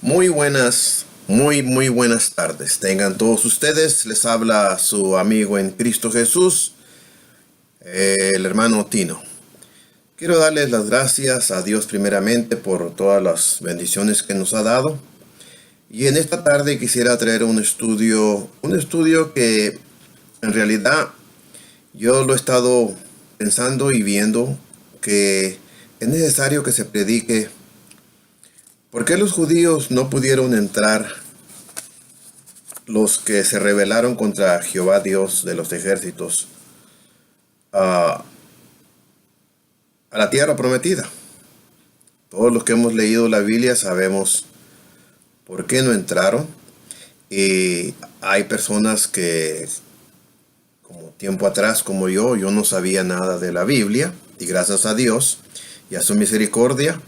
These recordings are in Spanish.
Muy buenas tardes. Tengan todos ustedes. Les habla su amigo en Cristo Jesús, el hermano Tino. Quiero darles las gracias a Dios primeramente por todas las bendiciones que nos ha dado. Y en esta tarde quisiera traer un estudio que en realidad yo lo he estado pensando y viendo que es necesario que se predique. ¿Por qué los judíos no pudieron entrar, los que se rebelaron contra Jehová Dios de los ejércitos, a la tierra prometida? Todos los que hemos leído la Biblia sabemos por qué no entraron. Y hay personas que, como tiempo atrás, como yo no sabía nada de la Biblia. Y gracias a Dios y a su misericordia,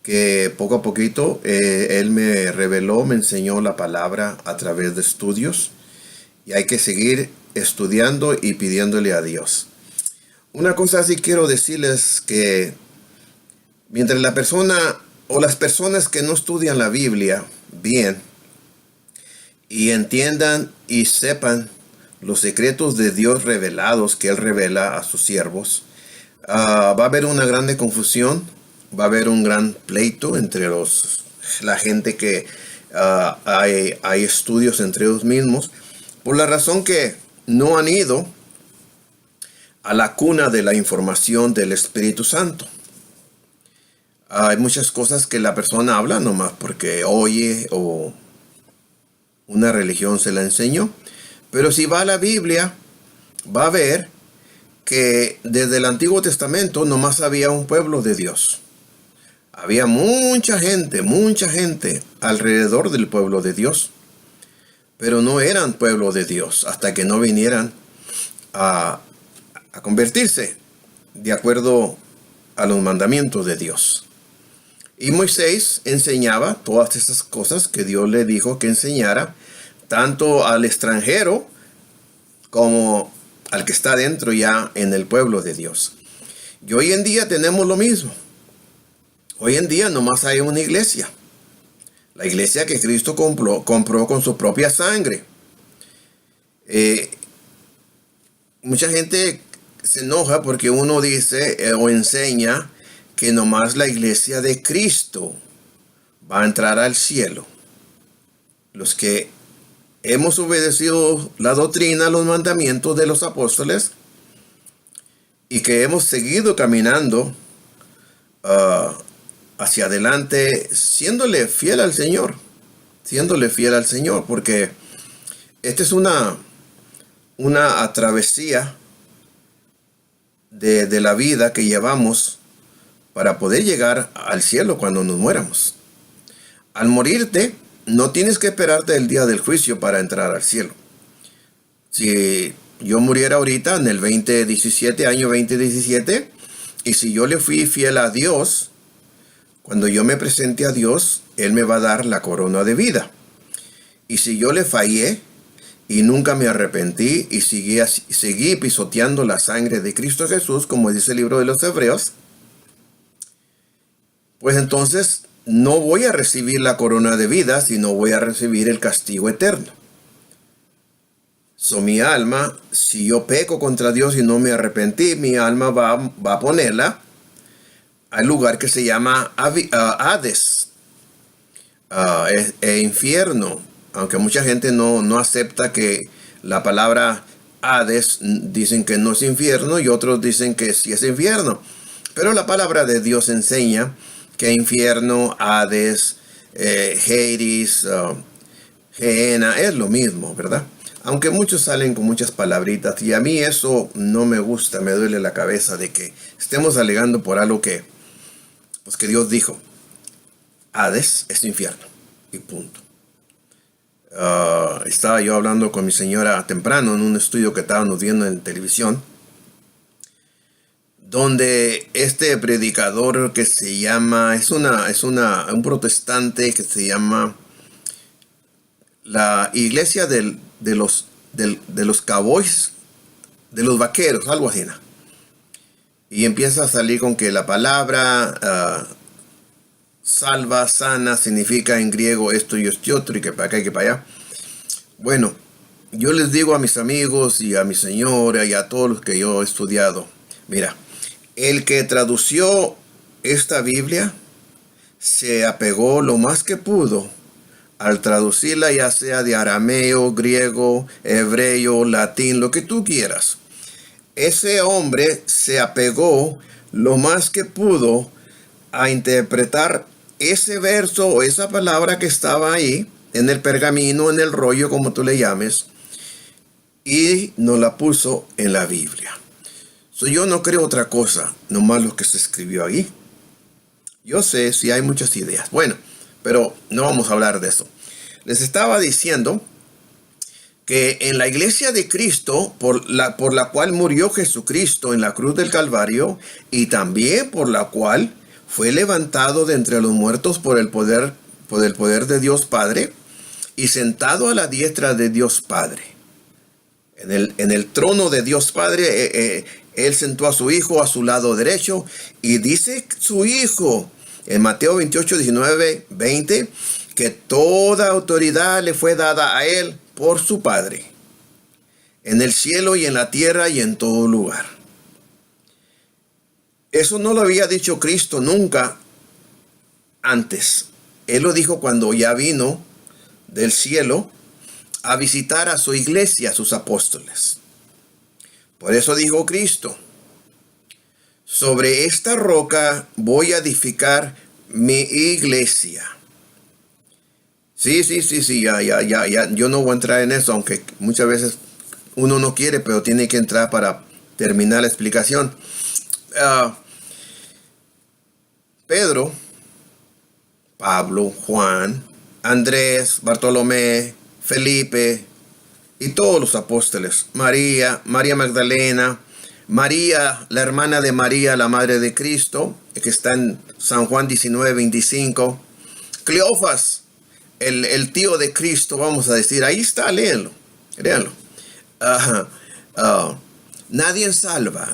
que poco a poquito Él me reveló, me enseñó la palabra a través de estudios. Y hay que seguir estudiando y pidiéndole a Dios. Una cosa sí quiero decirles, que mientras la persona o las personas que no estudian la Biblia bien y entiendan y sepan los secretos de Dios revelados que Él revela a sus siervos, va a haber una grande confusión, va a haber un gran pleito entre la gente que hay estudios entre ellos mismos, por la razón que no han ido a la cuna de la información del Espíritu Santo. Hay muchas cosas que la persona habla nomás porque oye o una religión se la enseñó. Pero si va a la Biblia, va a ver que desde el Antiguo Testamento nomás había un pueblo de Dios. Había mucha gente alrededor del pueblo de Dios. Pero no eran pueblo de Dios hasta que no vinieran a convertirse de acuerdo a los mandamientos de Dios. Y Moisés enseñaba todas esas cosas que Dios le dijo que enseñara, tanto al extranjero como al que está dentro ya en el pueblo de Dios. Y hoy en día tenemos lo mismo. Hoy en día nomás hay una iglesia. La iglesia que Cristo compró con su propia sangre. Mucha gente se enoja porque uno dice o enseña que nomás la iglesia de Cristo va a entrar al cielo. Los que hemos obedecido la doctrina, los mandamientos de los apóstoles, y que hemos seguido caminando hacia adelante, siéndole fiel al Señor, porque esta es una travesía de la vida que llevamos para poder llegar al cielo cuando nos muéramos. Al morirte, no tienes que esperarte el día del juicio para entrar al cielo. Si yo muriera ahorita en el año 2017, y si yo le fui fiel a Dios, cuando yo me presente a Dios, Él me va a dar la corona de vida. Y si yo le fallé y nunca me arrepentí y seguí pisoteando la sangre de Cristo Jesús, como dice el libro de los Hebreos, pues entonces no voy a recibir la corona de vida, sino voy a recibir el castigo eterno. Mi alma, si yo peco contra Dios y no me arrepentí, mi alma va a ponerla al lugar que se llama Hades, infierno. Aunque mucha gente no acepta que la palabra Hades, dicen que no es infierno y otros dicen que sí es infierno. Pero la palabra de Dios enseña que infierno, Hades, Hades, Gehenna, es lo mismo, ¿verdad? Aunque muchos salen con muchas palabritas, y a mí eso no me gusta, me duele la cabeza de que estemos alegando por algo que Dios dijo. Hades es infierno, y punto. Estaba yo hablando con mi señora temprano en un estudio que estábamos viendo en televisión, donde este predicador que se llama, un protestante que se llama la iglesia de los cowboys, de los vaqueros, algo así, ¿no? Y empieza a salir con que la palabra salva, sana, significa en griego esto y este otro, y que para acá y que para allá. Bueno, yo les digo a mis amigos y a mi señora y a todos los que yo he estudiado, mira, el que tradució esta Biblia se apegó lo más que pudo al traducirla, ya sea de arameo, griego, hebreo, latín, lo que tú quieras. Ese hombre se apegó lo más que pudo a interpretar ese verso o esa palabra que estaba ahí en el pergamino, en el rollo, como tú le llames, y nos la puso en la Biblia. Yo no creo otra cosa, nomás lo que se escribió ahí. Yo sé si hay muchas ideas. Bueno, pero no vamos a hablar de eso. Les estaba diciendo que en la iglesia de Cristo, por la cual murió Jesucristo en la cruz del Calvario, y también por la cual fue levantado de entre los muertos por el poder de Dios Padre, y sentado a la diestra de Dios Padre. En el trono de Dios Padre, Él sentó a su Hijo a su lado derecho, y dice su Hijo en Mateo 28, 19, 20, que toda autoridad le fue dada a Él por su Padre, en el cielo y en la tierra y en todo lugar. Eso no lo había dicho Cristo nunca antes. Él lo dijo cuando ya vino del cielo a visitar a su iglesia, a sus apóstoles. Por eso dijo Cristo: sobre esta roca voy a edificar mi iglesia. Sí, ya. Yo no voy a entrar en eso, aunque muchas veces uno no quiere, pero tiene que entrar para terminar la explicación. Pedro, Pablo, Juan, Andrés, Bartolomé, Felipe y todos los apóstoles, María Magdalena, María, la hermana de María, la madre de Cristo, que está en San Juan 19, 25, Cleofas, el tío de Cristo, vamos a decir, ahí está, léanlo. Nadie salva.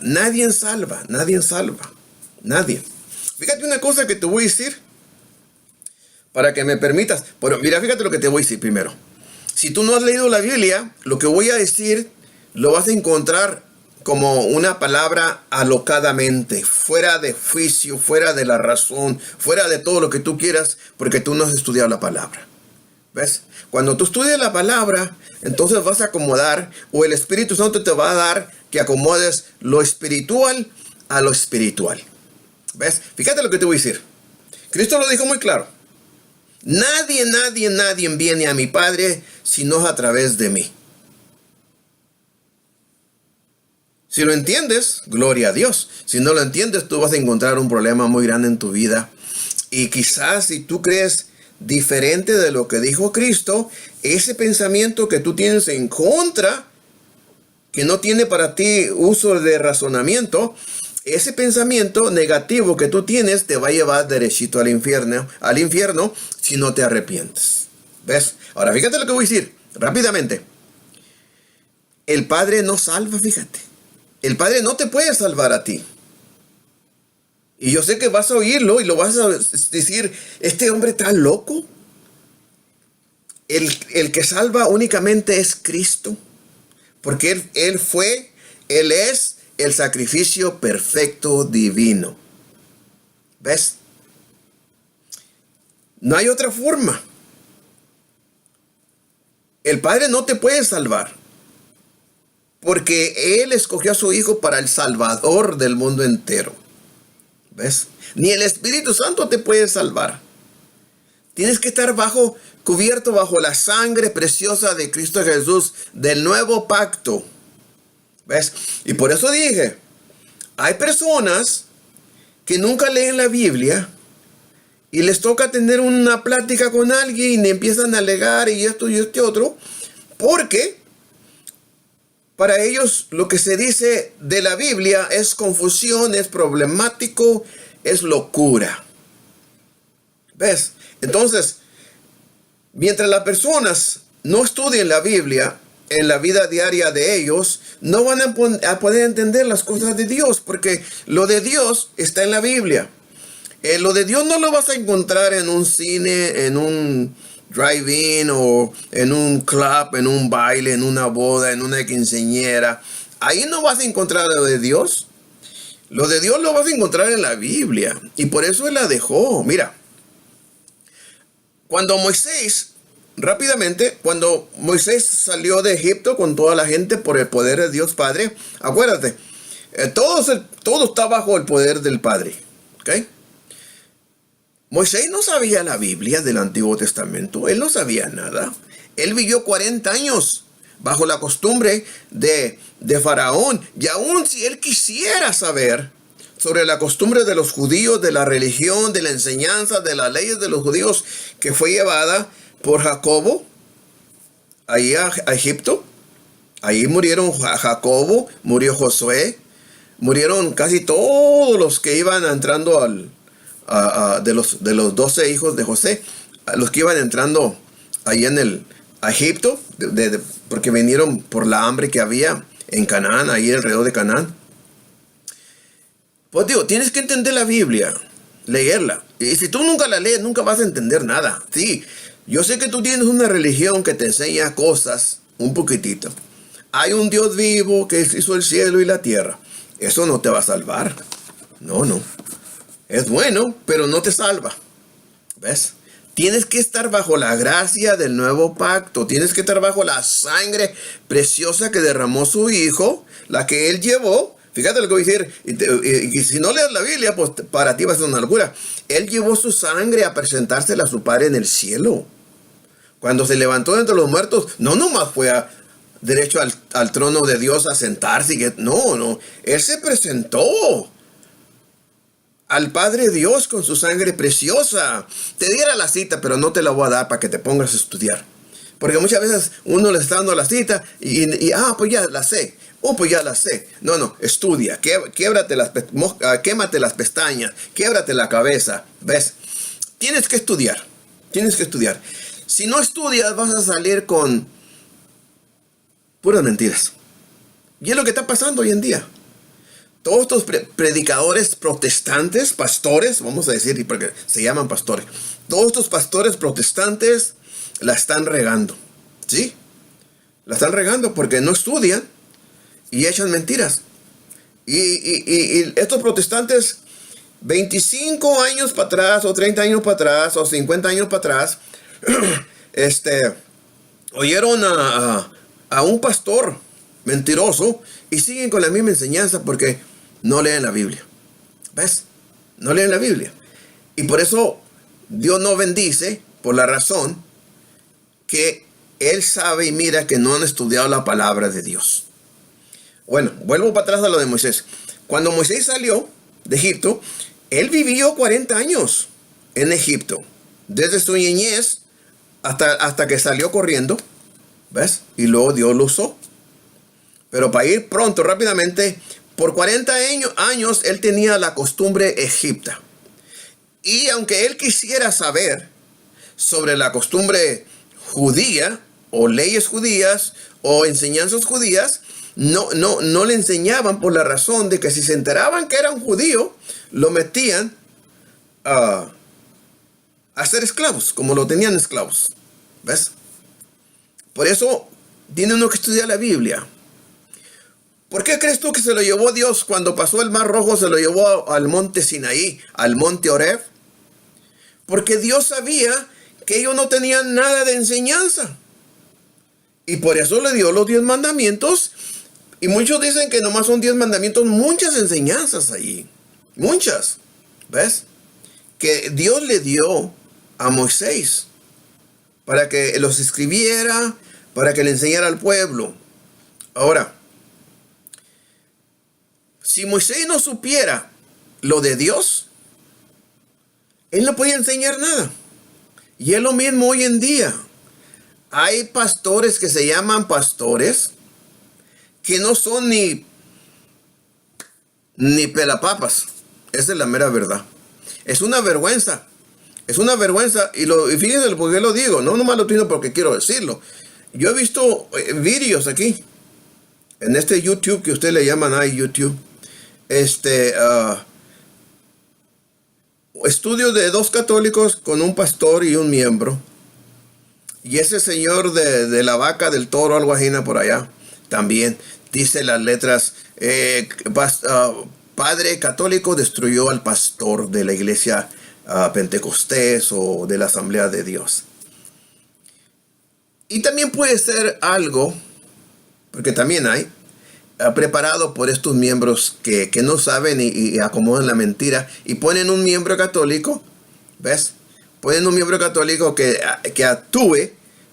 Fíjate una cosa que te voy a decir, para que me permitas. Bueno, mira, fíjate lo que te voy a decir primero. Si tú no has leído la Biblia, lo que voy a decir lo vas a encontrar como una palabra alocadamente, fuera de juicio, fuera de la razón, fuera de todo lo que tú quieras, porque tú no has estudiado la palabra. ¿Ves? Cuando tú estudias la palabra, entonces vas a acomodar, o el Espíritu Santo te va a dar que acomodes lo espiritual a lo espiritual. ¿Ves? Fíjate lo que te voy a decir. Cristo lo dijo muy claro. Nadie viene a mi Padre si no es a través de mí. Si lo entiendes, gloria a Dios. Si no lo entiendes, tú vas a encontrar un problema muy grande en tu vida. Y quizás si tú crees diferente de lo que dijo Cristo, ese pensamiento que tú tienes en contra, que no tiene para ti uso de razonamiento, ese pensamiento negativo que tú tienes te va a llevar derechito al infierno si no te arrepientes. ¿Ves? Ahora fíjate lo que voy a decir rápidamente. El Padre no salva, fíjate. El Padre no te puede salvar a ti. Y yo sé que vas a oírlo y lo vas a decir: este hombre está loco. El que salva únicamente es Cristo. Porque Él es el sacrificio perfecto divino. ¿Ves? No hay otra forma. El Padre no te puede salvar, porque Él escogió a su Hijo para el Salvador del mundo entero. ¿Ves? Ni el Espíritu Santo te puede salvar. Tienes que estar cubierto bajo la sangre preciosa de Cristo Jesús, del nuevo pacto. ¿Ves? Y por eso dije, hay personas que nunca leen la Biblia y les toca tener una plática con alguien y empiezan a alegar y esto y este otro, porque para ellos lo que se dice de la Biblia es confusión, es problemático, es locura. ¿Ves? Entonces, mientras las personas no estudien la Biblia en la vida diaria de ellos, no van a poder entender las cosas de Dios, porque lo de Dios está en la Biblia. Lo de Dios no lo vas a encontrar en un cine, en un drive-in o en un club, en un baile, en una boda, en una quinceañera. Ahí no vas a encontrar lo de Dios. Lo de Dios lo vas a encontrar en la Biblia. Y por eso Él la dejó. Mira, cuando Moisés salió de Egipto con toda la gente por el poder de Dios Padre, acuérdate, todo está bajo el poder del Padre. ¿Ok? Moisés no sabía la Biblia del Antiguo Testamento, él no sabía nada. Él vivió 40 años bajo la costumbre de Faraón. Y aun si él quisiera saber sobre la costumbre de los judíos, de la religión, de la enseñanza, de las leyes de los judíos que fue llevada por Jacobo, ahí a Egipto, ahí murieron Jacobo, murió Josué, murieron casi todos los que iban entrando de los 12 hijos de José, los que iban entrando ahí a Egipto, porque vinieron por la hambre que había en Canaán, ahí alrededor de Canaán. Pues digo, tienes que entender la Biblia, leerla. Y si tú nunca la lees, nunca vas a entender nada. Sí, yo sé que tú tienes una religión que te enseña cosas un poquitito. Hay un Dios vivo que hizo el cielo y la tierra. Eso no te va a salvar. No. Es bueno, pero no te salva. ¿Ves? Tienes que estar bajo la gracia del nuevo pacto. Tienes que estar bajo la sangre preciosa que derramó su Hijo, la que Él llevó. Fíjate lo que voy a decir. Y si no lees la Biblia, pues para ti va a ser una locura. Él llevó su sangre a presentársela a su Padre en el cielo. Cuando se levantó de entre los muertos, no nomás fue derecho al trono de Dios a sentarse. No. Él se presentó al Padre Dios con su sangre preciosa. Te diera la cita, pero no te la voy a dar para que te pongas a estudiar. Porque muchas veces uno le está dando la cita pues ya la sé. Pues ya la sé. No, estudia. Quémate las pestañas. Québrate la cabeza. ¿Ves? Tienes que estudiar. Si no estudias, vas a salir con puras mentiras. Y es lo que está pasando hoy en día. Todos estos predicadores protestantes, pastores, vamos a decir, porque se llaman pastores. Todos estos pastores protestantes la están regando. ¿Sí? La están regando porque no estudian y echan mentiras. Y estos protestantes, 25 años para atrás, o 30 años para atrás, o 50 años para atrás, oyeron a un pastor mentiroso y siguen con la misma enseñanza porque no leen la Biblia. ¿Ves? No leen la Biblia. Y por eso Dios no bendice, por la razón que Él sabe y mira que no han estudiado la palabra de Dios. Bueno, vuelvo para atrás a lo de Moisés. Cuando Moisés salió de Egipto, él vivió 40 años en Egipto. Desde su niñez hasta que salió corriendo. ¿Ves? Y luego Dios lo usó. Pero para ir pronto, rápidamente, por 40 años él tenía la costumbre egipta. Y aunque él quisiera saber sobre la costumbre judía, o leyes judías, o enseñanzas judías, no le enseñaban por la razón de que si se enteraban que era un judío, lo metían a ser esclavos, como lo tenían esclavos. ¿Ves? Por eso tiene uno que estudiar la Biblia. ¿Por qué crees tú que se lo llevó Dios cuando pasó el Mar Rojo? Se lo llevó al monte Sinaí, al monte Horeb. Porque Dios sabía que ellos no tenían nada de enseñanza. Y por eso le dio los 10 mandamientos. Y muchos dicen que nomás son 10 mandamientos, muchas enseñanzas allí. Muchas. ¿Ves? Que Dios le dio a Moisés para que los escribiera, para que le enseñara al pueblo. Ahora, si Moisés no supiera lo de Dios, él no podía enseñar nada. Y es lo mismo hoy en día. Hay pastores que se llaman pastores que no son ni pelapapas. Esa es la mera verdad. Es una vergüenza. Es una vergüenza. Y fíjense por qué lo digo. No nomás lo digo porque quiero decirlo. Yo he visto vídeos aquí. En este YouTube que ustedes le llaman YouTube. estudio de dos católicos con un pastor y un miembro. Y ese señor de la vaca, del toro, algo así por allá, también dice las letras, padre católico destruyó al pastor de la iglesia Pentecostés o de la Asamblea de Dios. Y también puede ser algo, porque también hay, preparado por estos miembros que no saben y acomodan la mentira y ponen un miembro católico, ¿ves? Ponen un miembro católico que actúe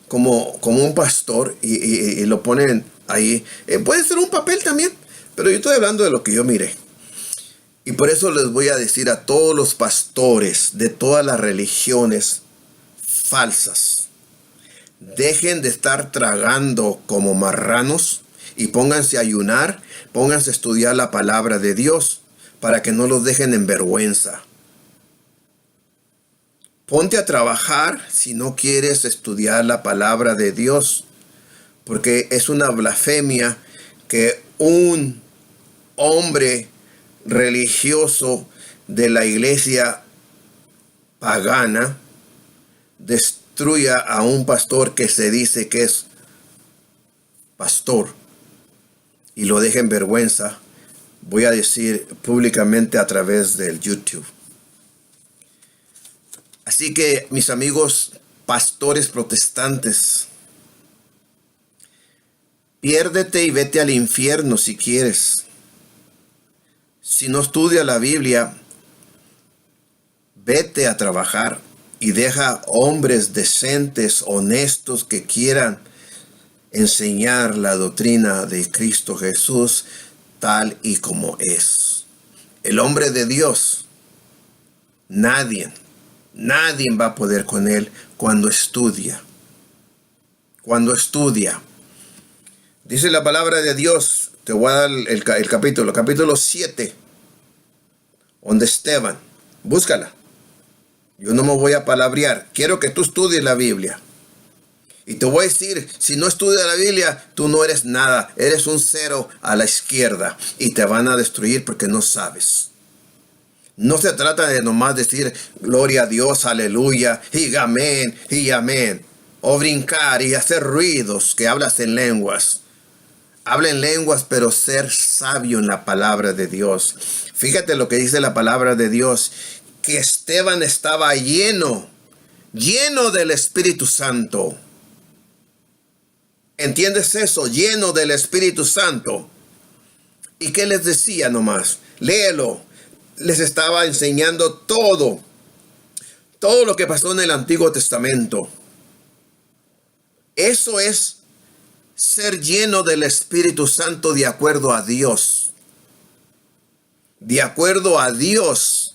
como un pastor y lo ponen ahí. Puede ser un papel también, pero yo estoy hablando de lo que yo miré. Y por eso les voy a decir a todos los pastores de todas las religiones falsas, dejen de estar tragando como marranos y pónganse a ayunar, pónganse a estudiar la palabra de Dios para que no los dejen en vergüenza. Ponte a trabajar si no quieres estudiar la palabra de Dios, porque es una blasfemia que un hombre religioso de la iglesia pagana destruya a un pastor que se dice que es pastor y lo deje en vergüenza. Voy a decir públicamente a través del YouTube. Así que, mis amigos pastores protestantes, piérdete y vete al infierno si quieres. Si no estudias la Biblia, vete a trabajar y deja hombres decentes, honestos, que quieran enseñar la doctrina de Cristo Jesús tal y como es. El hombre de Dios, nadie va a poder con él cuando estudia. Cuando estudia. Dice la palabra de Dios, te voy a dar el capítulo 7, donde Esteban, búscala. Yo no me voy a palabrear, quiero que tú estudies la Biblia. Y te voy a decir, si no estudias la Biblia, tú no eres nada, eres un cero a la izquierda y te van a destruir porque no sabes. No se trata de nomás decir gloria a Dios, aleluya, y amén, o brincar y hacer ruidos que hablas en lenguas. Habla en lenguas, pero ser sabio en la palabra de Dios. Fíjate lo que dice la palabra de Dios, que Esteban estaba lleno del Espíritu Santo. ¿Entiendes eso? Lleno del Espíritu Santo. ¿Y qué les decía nomás? Léelo. Les estaba enseñando todo lo que pasó en el Antiguo Testamento. Eso es ser lleno del Espíritu Santo de acuerdo a Dios. De acuerdo a Dios.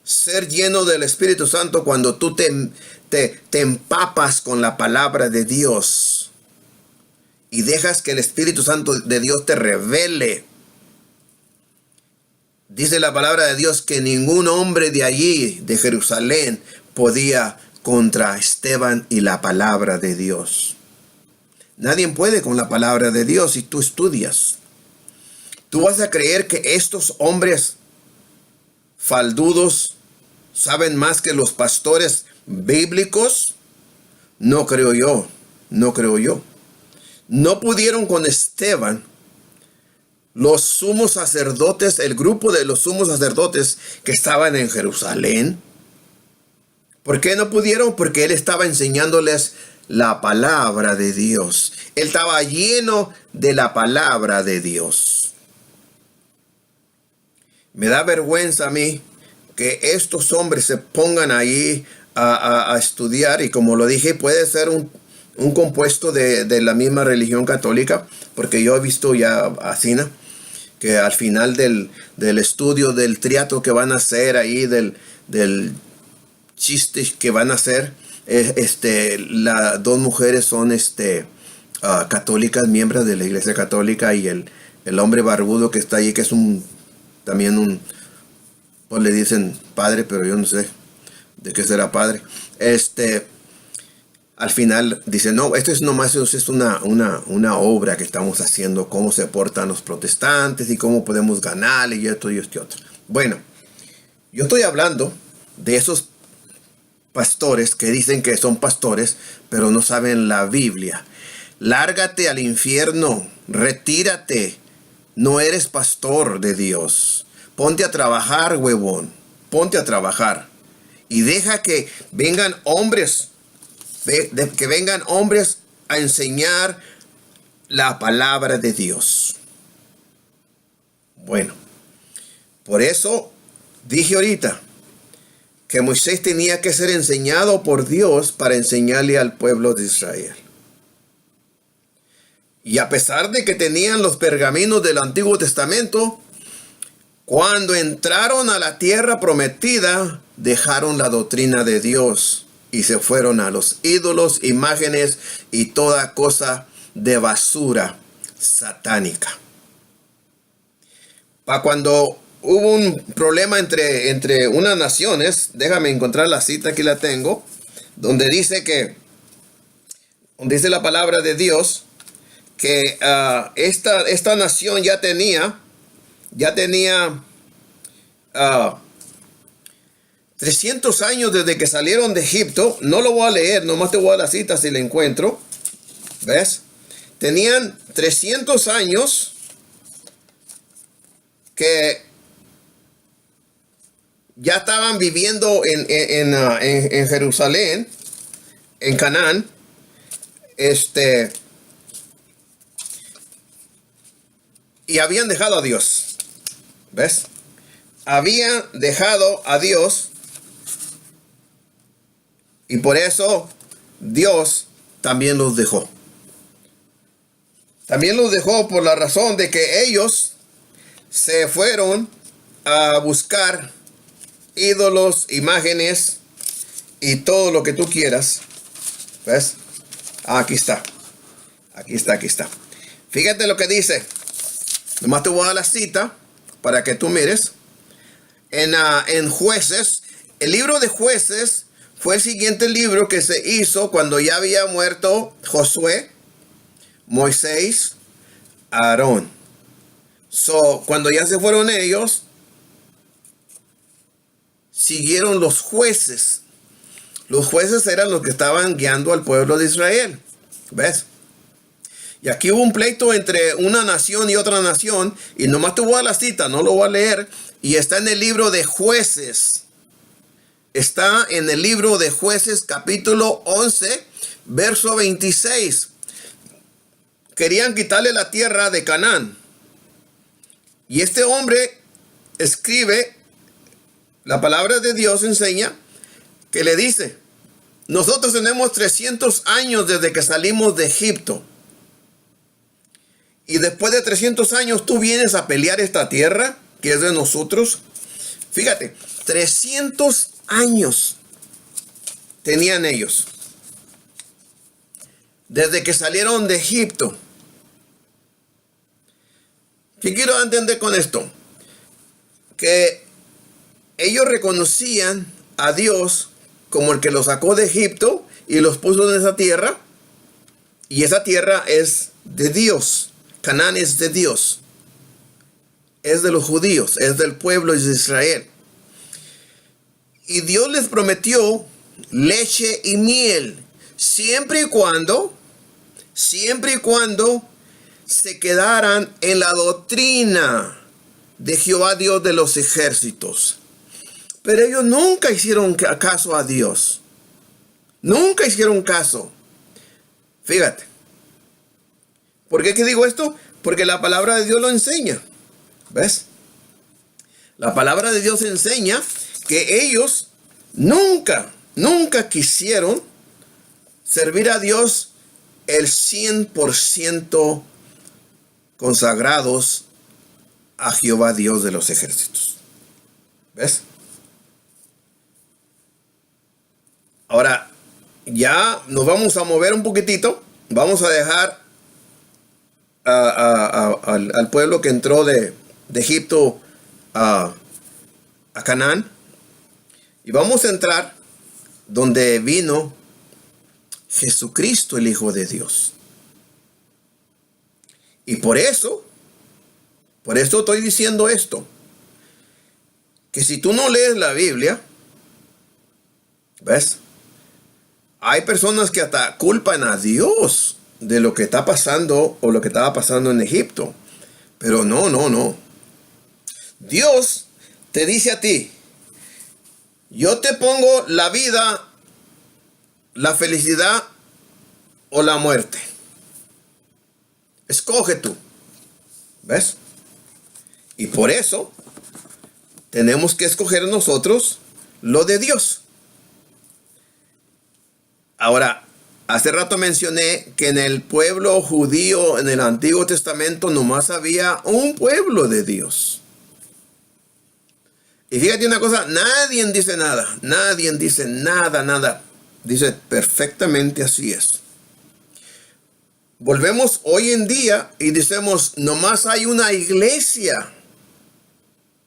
Ser lleno del Espíritu Santo cuando tú te empapas con la palabra de Dios. Y dejas que el Espíritu Santo de Dios te revele. Dice la palabra de Dios que ningún hombre de allí, de Jerusalén, podía contra Esteban y la palabra de Dios. Nadie puede con la palabra de Dios si tú estudias. ¿Tú vas a creer que estos hombres faldudos saben más que los pastores bíblicos? No creo yo. No pudieron con Esteban. Los sumos sacerdotes, el grupo de los sumos sacerdotes que estaban en Jerusalén. ¿Por qué no pudieron? Porque él estaba enseñándoles la palabra de Dios. Él estaba lleno de la palabra de Dios. Me da vergüenza a mí que estos hombres se pongan ahí a estudiar. Y como lo dije, puede ser un compuesto de la misma religión católica. Porque yo he visto ya así, ¿no? Que al final del estudio del triato que van a hacer ahí, del chiste que van a hacer, las dos mujeres son católicas, miembros de la iglesia católica, y el hombre barbudo que está ahí, que es también pues le dicen padre, pero yo no sé de qué será padre. Al final dice, no, esto es nomás es una obra que estamos haciendo, cómo se portan los protestantes y cómo podemos ganarle y esto y esto y otro. Bueno, yo estoy hablando de esos pastores que dicen que son pastores, pero no saben la Biblia. Lárgate al infierno, retírate. No eres pastor de Dios. Ponte a trabajar, huevón. Ponte a trabajar. Y deja que vengan hombres, que vengan hombres a enseñar la palabra de Dios. Bueno, por eso dije ahorita que Moisés tenía que ser enseñado por Dios para enseñarle al pueblo de Israel. Y a pesar de que tenían los pergaminos del Antiguo Testamento, cuando entraron a la tierra prometida, dejaron la doctrina de Dios y se fueron a los ídolos, imágenes y toda cosa de basura satánica. Para cuando hubo un problema entre unas naciones, déjame encontrar la cita, aquí la tengo, donde dice la palabra de Dios que esta nación ya tenía 300 años desde que salieron de Egipto. No lo voy a leer, nomás te voy a dar la cita si la encuentro. ¿Ves? Tenían 300 años que ya estaban viviendo en Jerusalén, en Canaán. Y habían dejado a Dios. ¿Ves? Habían dejado a Dios. Y por eso Dios también los dejó. También los dejó por la razón de que ellos se fueron a buscar ídolos, imágenes y todo lo que tú quieras. ¿Ves? Aquí está. Aquí está. Fíjate lo que dice. Nomás te voy a dar la cita para que tú mires. En Jueces, el libro de Jueces fue el siguiente libro que se hizo cuando ya había muerto Josué, Moisés, Aarón. Cuando ya se fueron ellos, siguieron los jueces. Los jueces eran los que estaban guiando al pueblo de Israel. ¿Ves? Y aquí hubo un pleito entre una nación y otra nación. Y nomás te voy a dar la cita, no lo voy a leer. Y está en el libro de Jueces. Está en el libro de Jueces, capítulo 11, verso 26. Querían quitarle la tierra de Canaán. Y este hombre escribe, la palabra de Dios enseña, que le dice: nosotros tenemos 300 años desde que salimos de Egipto. Y después de 300 años tú vienes a pelear esta tierra que es de nosotros. Fíjate, 300 años tenían ellos desde que salieron de Egipto. ¿Qué quiero entender con esto? Que ellos reconocían a Dios como el que los sacó de Egipto y los puso en esa tierra. Y esa tierra es de Dios. Canaán es de Dios. Es de los judíos, es del pueblo de Israel. Y Dios les prometió leche y miel, siempre y cuando se quedaran en la doctrina de Jehová Dios de los ejércitos. Pero ellos nunca hicieron caso a Dios. Nunca hicieron caso. Fíjate. ¿Por qué digo esto? Porque la palabra de Dios lo enseña. ¿Ves? La palabra de Dios enseña que ellos nunca quisieron servir a Dios el 100% consagrados a Jehová Dios de los ejércitos. ¿Ves? Ahora, ya nos vamos a mover un poquitito. Vamos a dejar al pueblo que entró de Egipto a Canaán. Y vamos a entrar donde vino Jesucristo, el Hijo de Dios. Y por eso estoy diciendo esto. Que si tú no lees la Biblia, ¿Ves? Hay personas que hasta culpan a Dios de lo que está pasando o lo que estaba pasando en Egipto. Pero no, no, no. Dios te dice a ti, yo te pongo la vida, la felicidad o la muerte. Escoge tú. ¿Ves? Y por eso tenemos que escoger nosotros lo de Dios. Ahora, hace rato mencioné que en el pueblo judío, en el Antiguo Testamento, nomás había un pueblo de Dios. Y fíjate una cosa, nadie dice nada, nadie dice nada. Dice perfectamente así es. Volvemos hoy en día y decimos, nomás hay una iglesia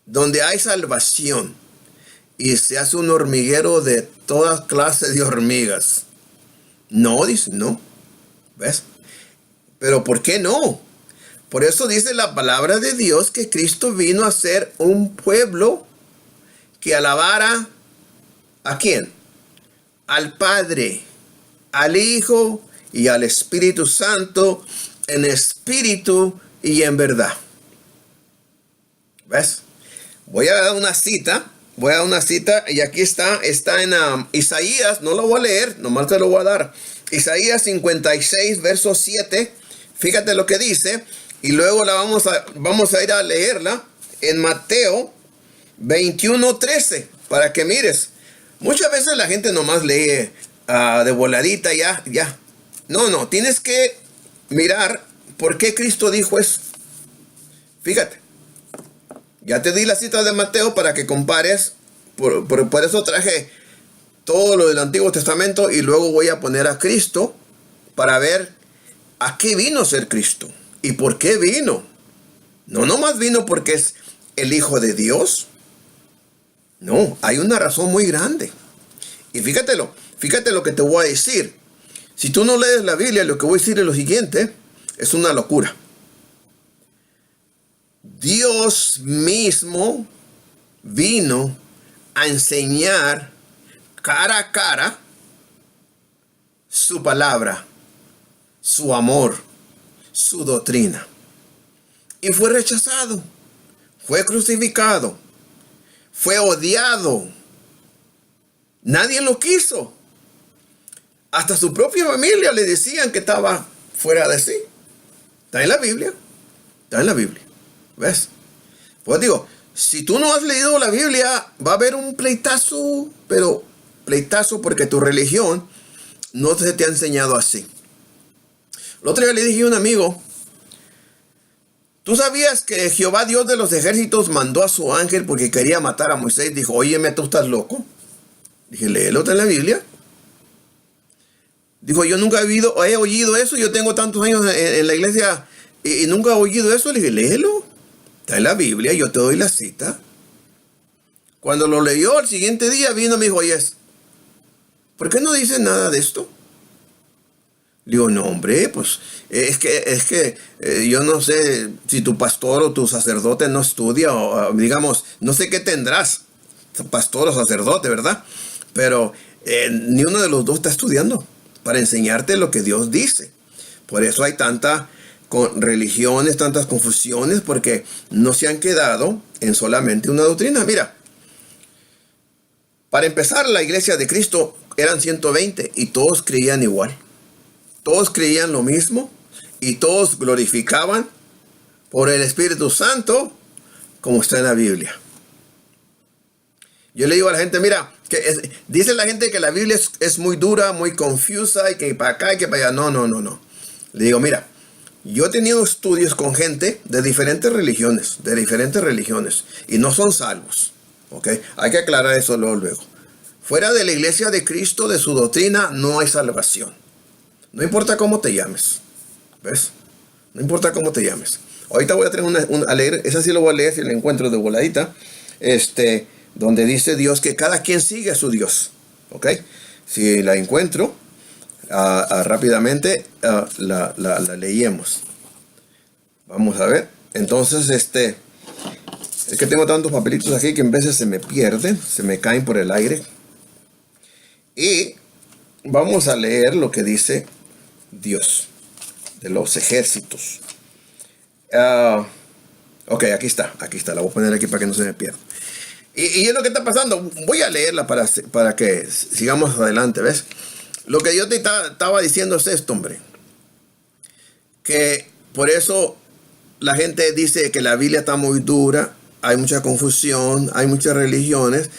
donde hay salvación. Y se hace un hormiguero de toda clase de hormigas. No, dice, no. ¿Ves? Pero ¿por qué no? Por eso dice la palabra de Dios que Cristo vino a ser un pueblo que alabara ¿a quién? Al Padre, al Hijo y al Espíritu Santo, en espíritu y en verdad. ¿Ves? Voy a dar una cita y aquí está en Isaías, no lo voy a leer, nomás te lo voy a dar. Isaías 56, verso 7, fíjate lo que dice, y luego vamos a ir a leerla en Mateo 21, 13, para que mires. Muchas veces la gente nomás lee de voladita, ya. No, tienes que mirar por qué Cristo dijo eso. Fíjate. Ya te di la cita de Mateo para que compares. Por eso traje todo lo del Antiguo Testamento y luego voy a poner a Cristo para ver a qué vino a ser Cristo y por qué vino. No nomás vino porque es el Hijo de Dios. No, hay una razón muy grande. Y fíjate lo que te voy a decir. Si tú no lees la Biblia, lo que voy a decir es lo siguiente, es una locura. Dios mismo vino a enseñar cara a cara su palabra, su amor, su doctrina. Y fue rechazado, fue crucificado, fue odiado. Nadie lo quiso. Hasta su propia familia le decían que estaba fuera de sí. Está en la Biblia. Está en la Biblia. ¿Ves? Pues digo, si tú no has leído la Biblia, va a haber un pleitazo, pero pleitazo porque tu religión no se te ha enseñado así. El otro día le dije a un amigo, ¿tú sabías que Jehová Dios de los ejércitos mandó a su ángel porque quería matar a Moisés? Dijo, óyeme, ¿tú estás loco? Dije, léelo en la Biblia. Dijo, yo nunca he oído eso, yo tengo tantos años en la iglesia y nunca he oído eso. Le dije, léelo. Está en la Biblia, yo te doy la cita. Cuando lo leyó, al siguiente día vino y me dijo, oye, ¿por qué no dice nada de esto? Le digo, no, hombre, pues es que yo no sé si tu pastor o tu sacerdote no estudia, o digamos, no sé qué tendrás, pastor o sacerdote, ¿verdad? Pero ni uno de los dos está estudiando para enseñarte lo que Dios dice. Por eso hay tanta religiones, tantas confusiones, porque no se han quedado en solamente una doctrina. Mira, para empezar, la iglesia de Cristo eran 120 y todos creían igual. Todos creían lo mismo y todos glorificaban por el Espíritu Santo como está en la Biblia. Yo le digo a la gente, mira, dice la gente que la Biblia es muy dura, muy confusa y que para acá y que para allá. No. Le digo, mira, yo he tenido estudios con gente de diferentes religiones, y no son salvos, ¿ok? Hay que aclarar eso luego. Fuera de la iglesia de Cristo, de su doctrina, no hay salvación. No importa cómo te llames, ¿ves? No importa cómo te llames. Ahorita voy a traer a leer, esa sí lo voy a leer si la encuentro de voladita, donde dice Dios que cada quien sigue a su Dios, ¿ok? Si la encuentro, rápidamente la leemos. Vamos a ver. Entonces, es que tengo tantos papelitos aquí que en veces se me pierden, se me caen por el aire. Y vamos a leer lo que dice Dios de los ejércitos. Ok, aquí está, la voy a poner aquí para que no se me pierda. Y es lo que está pasando. Voy a leerla para que sigamos adelante, ¿ves? Lo que yo te estaba diciendo es esto, hombre. Que por eso la gente dice que la Biblia está muy dura, hay mucha confusión, hay muchas religiones,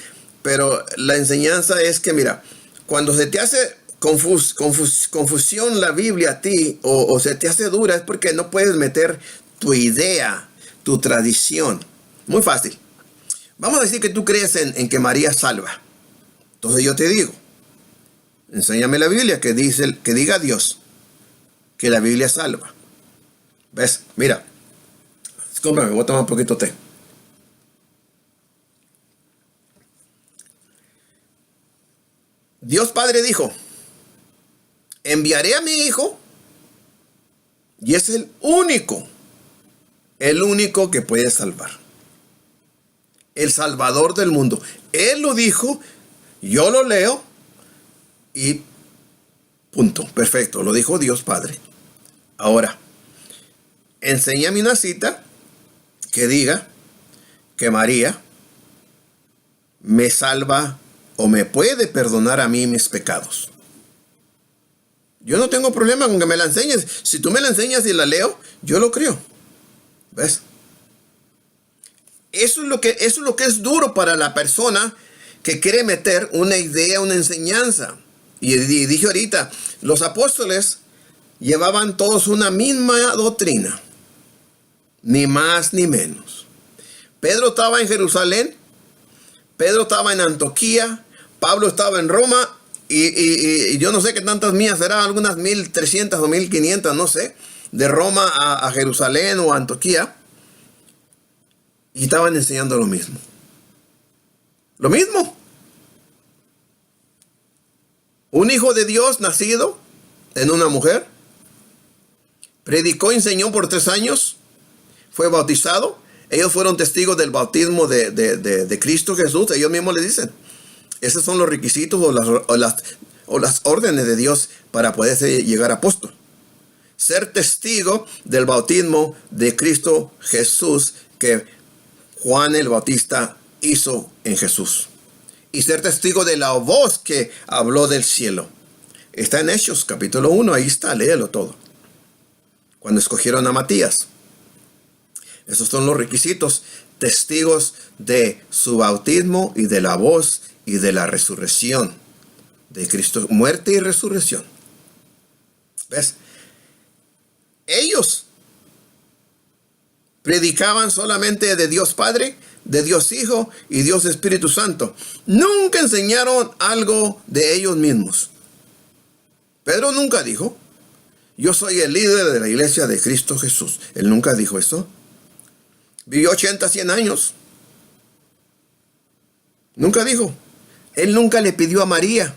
pero la enseñanza es que, mira, cuando se te hace confusión la Biblia a ti, o se te hace dura, es porque no puedes meter tu idea, tu tradición. Muy fácil. Vamos a decir que tú crees en que María salva. Entonces yo te digo, enséñame la Biblia que diga Dios que la Biblia salva. ¿Ves? Mira, discúlpame, voy a tomar un poquito de té. Dios Padre dijo, enviaré a mi Hijo, y es el único que puede salvar. El Salvador del mundo. Él lo dijo, yo lo leo y punto. Perfecto, lo dijo Dios Padre. Ahora, enséñame una cita que diga que María me salva o me puede perdonar a mí mis pecados. Yo no tengo problema con que me la enseñes. Si tú me la enseñas y la leo, yo lo creo. ¿Ves? Eso es lo que es duro para la persona que quiere meter una idea, una enseñanza. Y dije ahorita, los apóstoles llevaban todos una misma doctrina. Ni más ni menos. Pedro estaba en Jerusalén. Pedro estaba en Antioquía. Pablo estaba en Roma. Y yo no sé qué tantas mías serán, algunas 1300 o 1500, no sé. De Roma a Jerusalén o a Antioquía. Y estaban enseñando lo mismo. Lo mismo. Un hijo de Dios nacido en una mujer. Predicó y enseñó por 3 años. Fue bautizado. Ellos fueron testigos del bautismo de Cristo Jesús. Ellos mismos le dicen. Esos son los requisitos o las órdenes de Dios para poder llegar a apóstol. Ser testigo del bautismo de Cristo Jesús que Juan el Bautista hizo en Jesús. Y ser testigo de la voz que habló del cielo. Está en Hechos, capítulo 1. Ahí está, léelo todo. Cuando escogieron a Matías. Esos son los requisitos. Testigos de su bautismo y de la voz y de la resurrección de Cristo. Muerte y resurrección. ¿Ves? Ellos predicaban solamente de Dios Padre, de Dios Hijo y Dios Espíritu Santo. Nunca enseñaron algo de ellos mismos. Pedro nunca dijo, yo soy el líder de la iglesia de Cristo Jesús. Él nunca dijo eso. Vivió 80, 100 años. Nunca dijo. Él nunca le pidió a María,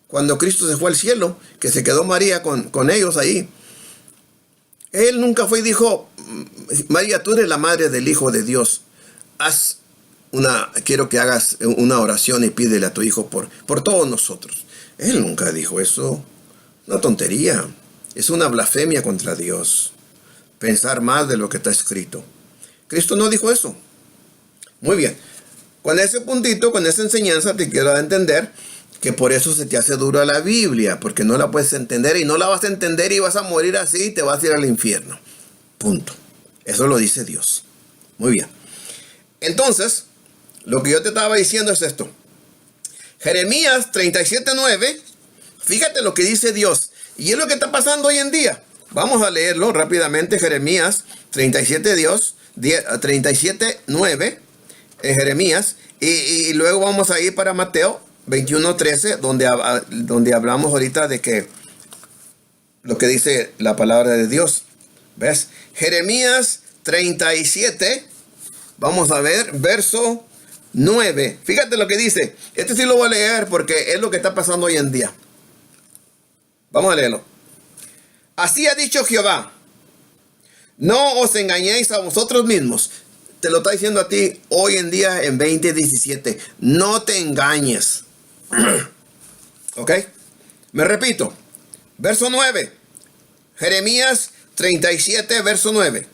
cuando Cristo se fue al cielo, que se quedó María con ellos ahí. Él nunca fue y dijo, María, tú eres la madre del Hijo de Dios. Quiero que hagas una oración y pídele a tu hijo por todos nosotros. Él nunca dijo eso. Una tontería. Es una blasfemia contra Dios. Pensar más de lo que está escrito. Cristo no dijo eso. Muy bien. Con ese puntito, con esa enseñanza, te quiero entender que por eso se te hace dura la Biblia, porque no la puedes entender y no la vas a entender y vas a morir así y te vas a ir al infierno. Punto. Eso lo dice Dios. Muy bien. Entonces, lo que yo te estaba diciendo es esto. Jeremías 37:9, fíjate lo que dice Dios. Y es lo que está pasando hoy en día. Vamos a leerlo rápidamente. Jeremías 37:9, Jeremías. Y luego vamos a ir para Mateo 21:13, donde hablamos ahorita de que lo que dice la palabra de Dios. ¿Ves? Jeremías 37, vamos a ver, verso 9. Fíjate lo que dice. Este sí lo voy a leer porque es lo que está pasando hoy en día. Vamos a leerlo. Así ha dicho Jehová: no os engañéis a vosotros mismos. Te lo está diciendo a ti hoy en día en 2017. No te engañes. ¿Ok? Me repito. Verso 9. Jeremías 37, verso 9.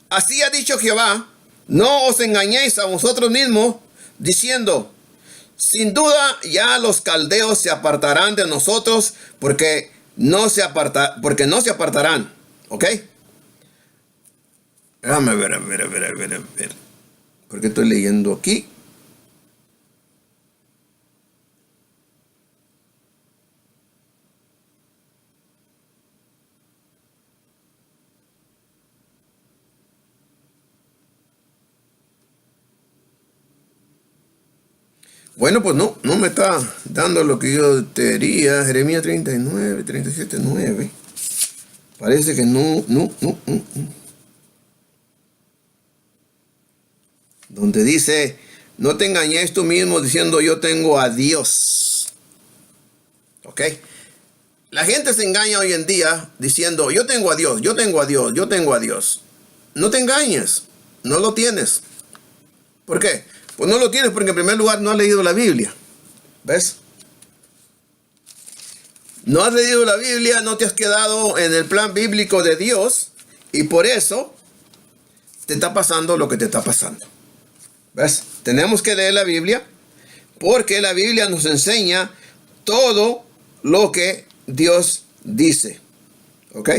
Así ha dicho Jehová, no os engañéis a vosotros mismos, diciendo, sin duda ya los caldeos se apartarán de nosotros, porque no se apartarán. ¿Ok? Déjame ver, a ver. Porque estoy leyendo aquí. Bueno, pues no me está dando lo que yo quería. Jeremías 39, 37, 9. Parece que no. Donde dice, no te engañes tú mismo diciendo yo tengo a Dios. ¿Ok? La gente se engaña hoy en día diciendo yo tengo a Dios, yo tengo a Dios, yo tengo a Dios. No te engañes, no lo tienes. ¿Por qué? Pues no lo tienes porque en primer lugar no has leído la Biblia. ¿Ves? No has leído la Biblia, no te has quedado en el plan bíblico de Dios y por eso te está pasando lo que te está pasando. ¿Ves? Tenemos que leer la Biblia porque la Biblia nos enseña todo lo que Dios dice. ¿Ok?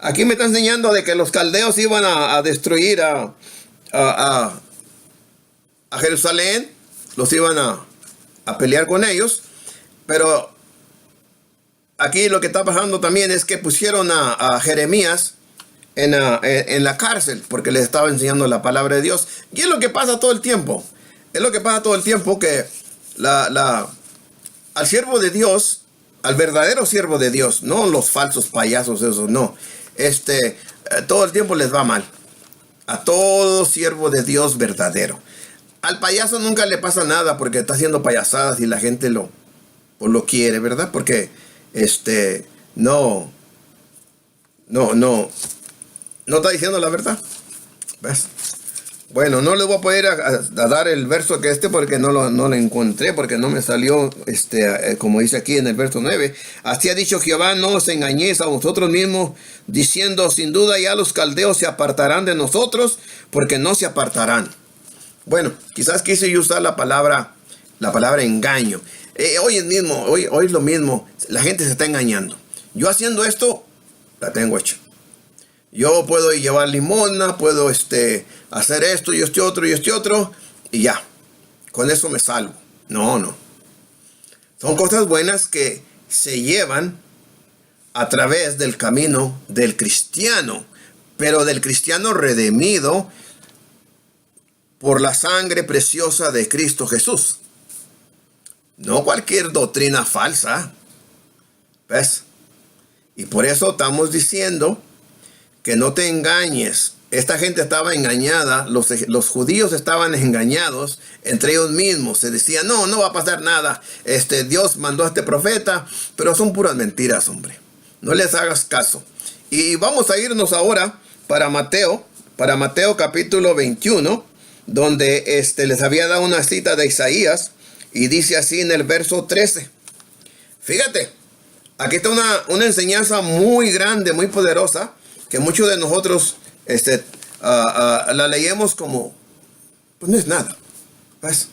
Aquí me está enseñando de que los caldeos iban a destruir a Jerusalén, los iban a pelear con ellos, pero aquí lo que está pasando también es que pusieron a Jeremías en la cárcel porque les estaba enseñando la palabra de Dios. Y es lo que pasa todo el tiempo. Es lo que pasa todo el tiempo que al siervo de Dios, al verdadero siervo de Dios, no los falsos payasos esos, no. Todo el tiempo les va mal. A todo siervo de Dios verdadero. Al payaso nunca le pasa nada porque está haciendo payasadas y la gente lo quiere, ¿verdad? Porque no está diciendo la verdad. ¿Ves? Bueno, no les voy a poder a dar el verso que porque no lo encontré, porque no me salió, como dice aquí en el verso 9. Así ha dicho Jehová, no os engañéis a vosotros mismos, diciendo, sin duda ya los caldeos se apartarán de nosotros, porque no se apartarán. Bueno, quizás quise yo usar la palabra engaño. Hoy es lo mismo, la gente se está engañando. Yo haciendo esto, la tengo hecha. Yo puedo llevar limosna, puedo hacer esto y este otro, y ya. Con eso me salvo. No. Son cosas buenas que se llevan a través del camino del cristiano, pero del cristiano redimido por la sangre preciosa de Cristo Jesús. No cualquier doctrina falsa. ¿Ves? Y por eso estamos diciendo que no te engañes. Esta gente estaba engañada, los judíos estaban engañados entre ellos mismos. Se decían, no va a pasar nada. Dios mandó a este profeta, pero son puras mentiras, hombre. No les hagas caso. Y vamos a irnos ahora para Mateo capítulo 21, donde les había dado una cita de Isaías, y dice así en el verso 13. Fíjate, aquí está una enseñanza muy grande, muy poderosa, que muchos de nosotros la leemos como, pues no es nada, ¿ves?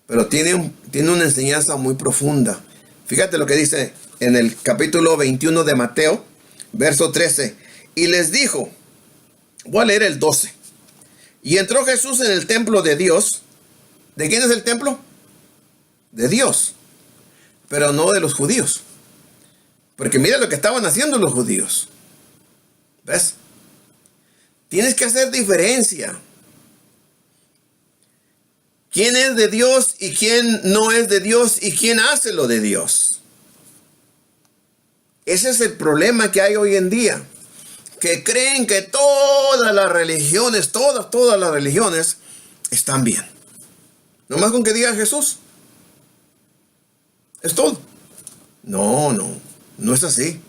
Pero tiene una enseñanza muy profunda. Fíjate lo que dice en el capítulo 21 de Mateo, verso 13. Y les dijo, voy a leer el 12. Y entró Jesús en el templo de Dios. ¿De quién es el templo? De Dios, pero no de los judíos. Porque mira lo que estaban haciendo los judíos. ¿Ves? Tienes que hacer diferencia. ¿Quién es de Dios y quién no es de Dios y quién hace lo de Dios? Ese es el problema que hay hoy en día. Que creen que todas las religiones, todas las religiones están bien. Nomás con que diga Jesús. Es todo. No es así.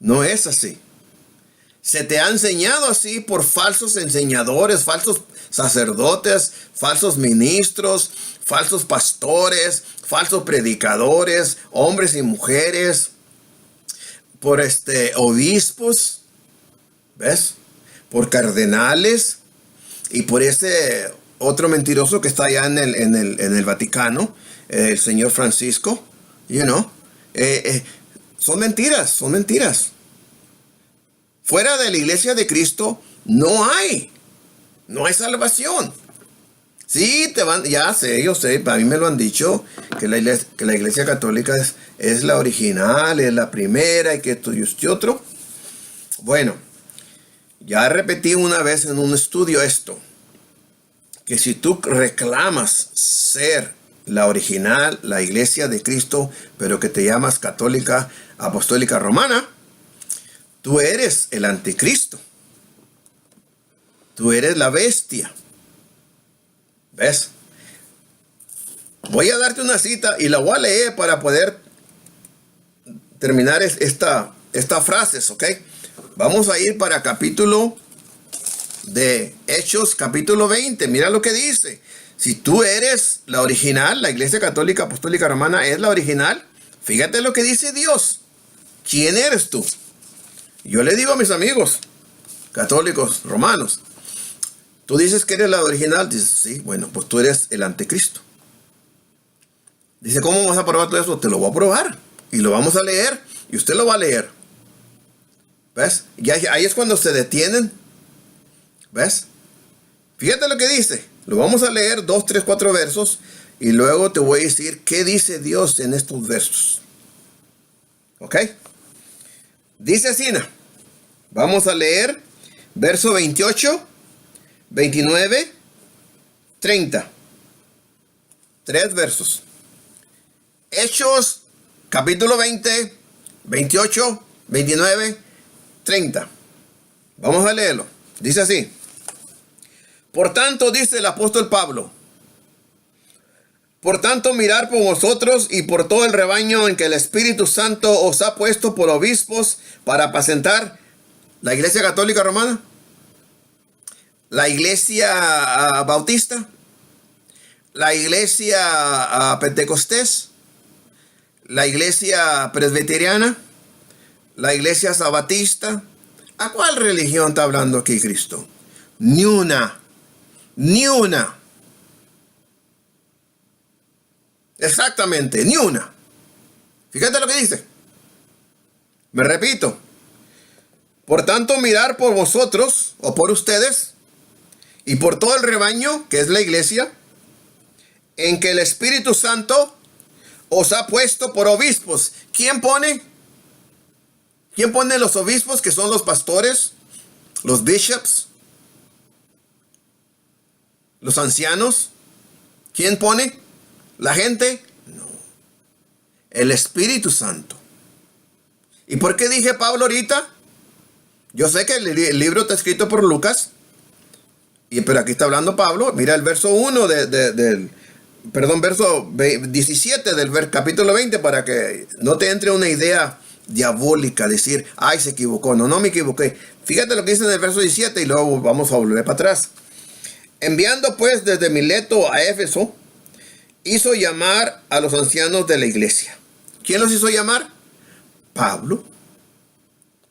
No es así. Se te ha enseñado así por falsos enseñadores, falsos sacerdotes, falsos ministros, falsos pastores, falsos predicadores, hombres y mujeres, por obispos, ¿ves? Por cardenales y por ese otro mentiroso que está allá en el Vaticano, el señor Francisco, son mentiras, son mentiras. Fuera de la iglesia de Cristo no hay salvación. Sí, ya sé, yo sé, a mí me lo han dicho, que la iglesia católica es la original, es la primera, y que esto y este otro. Bueno, ya repetí una vez en un estudio esto, que si tú reclamas ser la original, la iglesia de Cristo, pero que te llamas católica apostólica romana, tú eres el anticristo. Tú eres la bestia. ¿Ves? Voy a darte una cita y la voy a leer para poder terminar estas frases, ¿ok? Vamos a ir para capítulo de Hechos, capítulo 20. Mira lo que dice. Si tú eres la original, la iglesia católica apostólica romana es la original, fíjate lo que dice Dios. ¿Quién eres tú? Yo le digo a mis amigos católicos romanos, tú dices que eres la original. Dices, sí, bueno, pues tú eres el anticristo. Dice, ¿cómo vas a probar todo eso? Te lo voy a probar y lo vamos a leer y usted lo va a leer. ¿Ves? Y ahí es cuando se detienen. ¿Ves? Fíjate lo que dice. Lo vamos a leer 2, 3, 4 versos y luego te voy a decir qué dice Dios en estos versos. ¿Ok? Dice así, vamos a leer verso 28, 29, 30. 3 versos. Hechos, capítulo 20, 28, 29, 30. Vamos a leerlo. Dice así. Por tanto, dice el apóstol Pablo, por tanto, mirar por vosotros y por todo el rebaño en que el Espíritu Santo os ha puesto por obispos para apacentar la iglesia católica romana, la iglesia bautista, la iglesia pentecostés, la iglesia presbiteriana, la iglesia sabatista. ¿A cuál religión está hablando aquí Cristo? Ni una. Ni una. Exactamente, ni una. Fíjate lo que dice. Me repito. Por tanto, mirar por vosotros o por ustedes y por todo el rebaño, que es la iglesia, en que el Espíritu Santo os ha puesto por obispos. ¿Quién pone? ¿Quién pone los obispos, que son los pastores, los bishops, los ancianos? ¿Quién pone? ¿La gente? No. El Espíritu Santo. ¿Y por qué dije Pablo ahorita? Yo sé que el libro está escrito por Lucas, pero aquí está hablando Pablo. Mira el verso 1 verso 17 del capítulo 20, para que no te entre una idea diabólica, decir, ay, se equivocó. No me equivoqué. Fíjate lo que dice en el verso 17 y luego vamos a volver para atrás. Enviando pues desde Mileto a Éfeso, hizo llamar a los ancianos de la iglesia. ¿Quién los hizo llamar? Pablo.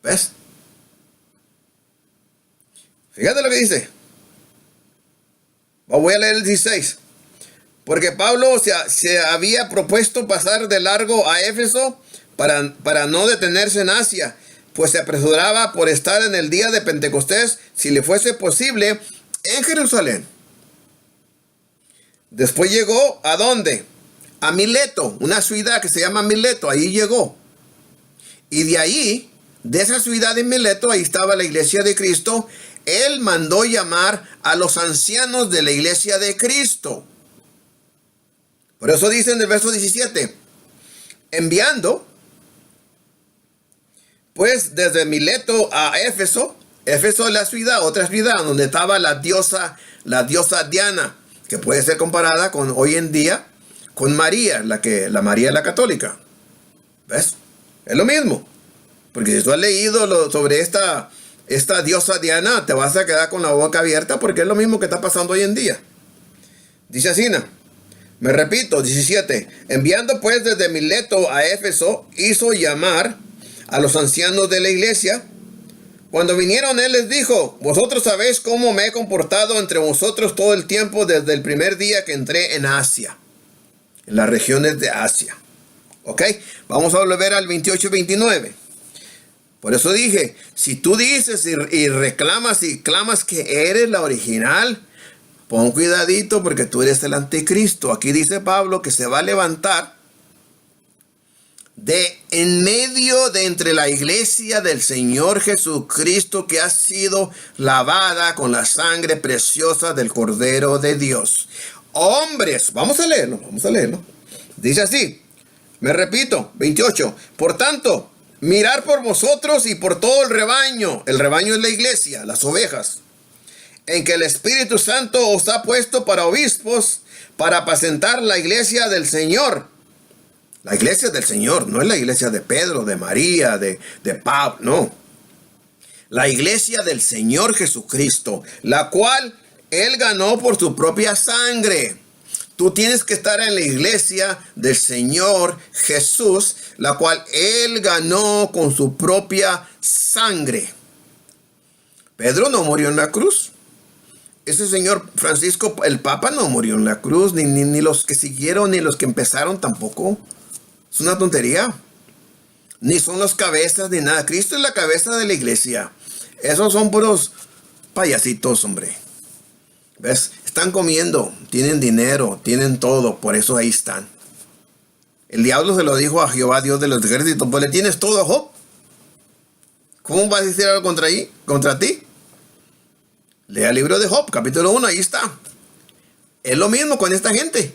¿Ves? Fíjate lo que dice. Voy a leer el 16. Porque Pablo se había propuesto pasar de largo a Éfeso para no detenerse en Asia, pues se apresuraba por estar en el día de Pentecostés, si le fuese posible, en Jerusalén. Después llegó, ¿a dónde? A Mileto, una ciudad que se llama Mileto. Ahí llegó. Y de ahí, de esa ciudad de Mileto, ahí estaba la iglesia de Cristo. Él mandó llamar a los ancianos de la iglesia de Cristo. Por eso dice en el verso 17, enviando, pues desde Mileto a Éfeso. Éfeso es la ciudad, otra ciudad donde estaba la diosa Diana, que puede ser comparada con hoy en día con María, la María la católica. ¿Ves? Es lo mismo. Porque si tú has leído sobre esta esta diosa Diana, te vas a quedar con la boca abierta porque es lo mismo que está pasando hoy en día. Dice así, ¿no? Me repito, 17. Enviando pues desde Mileto a Éfeso, hizo llamar a los ancianos de la iglesia. Cuando vinieron, él les dijo: vosotros sabéis cómo me he comportado entre vosotros todo el tiempo desde el primer día que entré en Asia, en las regiones de Asia. ¿Ok? Vamos a volver al 28 y 29. Por eso dije, si tú dices y reclamas y clamas que eres la original, pon cuidadito porque tú eres el anticristo. Aquí dice Pablo que se va a levantar de en medio de entre la iglesia del Señor Jesucristo, que ha sido lavada con la sangre preciosa del Cordero de Dios. Hombres, vamos a leerlo. Dice así, me repito, 28. Por tanto, mirar por vosotros y por todo el rebaño. El rebaño es la iglesia, las ovejas, en que el Espíritu Santo os ha puesto para obispos, para apacentar la iglesia del Señor. La iglesia del Señor, no es la iglesia de Pedro, de María, de Pablo, no. La iglesia del Señor Jesucristo, la cual Él ganó por su propia sangre. Tú tienes que estar en la iglesia del Señor Jesús, la cual Él ganó con su propia sangre. Pedro no murió en la cruz. Ese señor Francisco, el Papa, no murió en la cruz, ni los que siguieron, ni los que empezaron tampoco. Es una tontería. Ni son los cabezas, ni nada. Cristo es la cabeza de la iglesia. Esos son puros payasitos, hombre. ¿Ves? Están comiendo, tienen dinero, tienen todo, por eso ahí están. El diablo se lo dijo a Jehová, Dios de los ejércitos: pues le tienes todo a Job. ¿Cómo vas a decir algo contra ti? Lea el libro de Job, capítulo 1, ahí está. Es lo mismo con esta gente.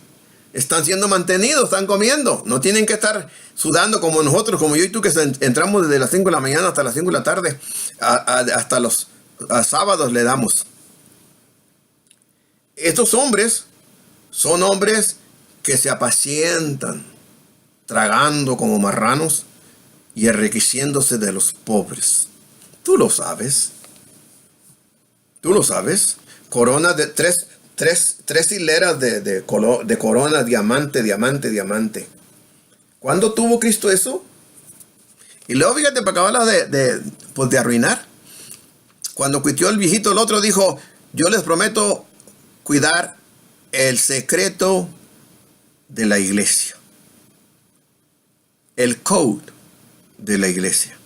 Están siendo mantenidos, están comiendo. No tienen que estar sudando como nosotros, como yo y tú, que entramos desde las 5 de la mañana hasta las 5 de la tarde. Hasta los sábados le damos. Estos hombres son hombres que se apacientan, tragando como marranos y enriqueciéndose de los pobres. Tú lo sabes. Tú lo sabes. Corona de tres hileras de corona, diamante, diamante, diamante. ¿Cuándo tuvo Cristo eso? Y luego fíjate, para acabarla de arruinar. Cuando cuitió el viejito, el otro dijo: yo les prometo cuidar el secreto de la iglesia. El code de la iglesia.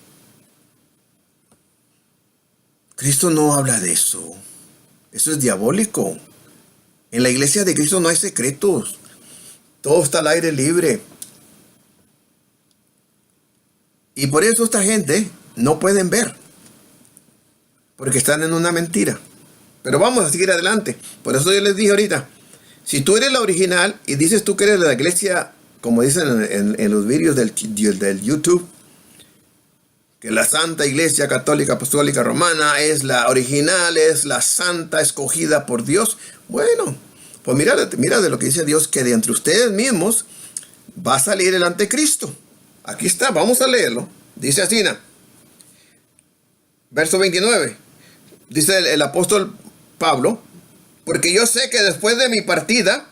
Cristo no habla de eso. Eso es diabólico. En la iglesia de Cristo no hay secretos. Todo está al aire libre. Y por eso esta gente no pueden ver. Porque están en una mentira. Pero vamos a seguir adelante. Por eso yo les dije ahorita, si tú eres la original y dices tú que eres de la iglesia, como dicen en los vídeos del YouTube, que la Santa Iglesia Católica Apostólica Romana es la original, es la santa escogida por Dios. Bueno, pues mira de lo que dice Dios, que de entre ustedes mismos va a salir el anticristo. Aquí está, vamos a leerlo. Dice así, verso 29. Dice el apóstol Pablo: porque yo sé que después de mi partida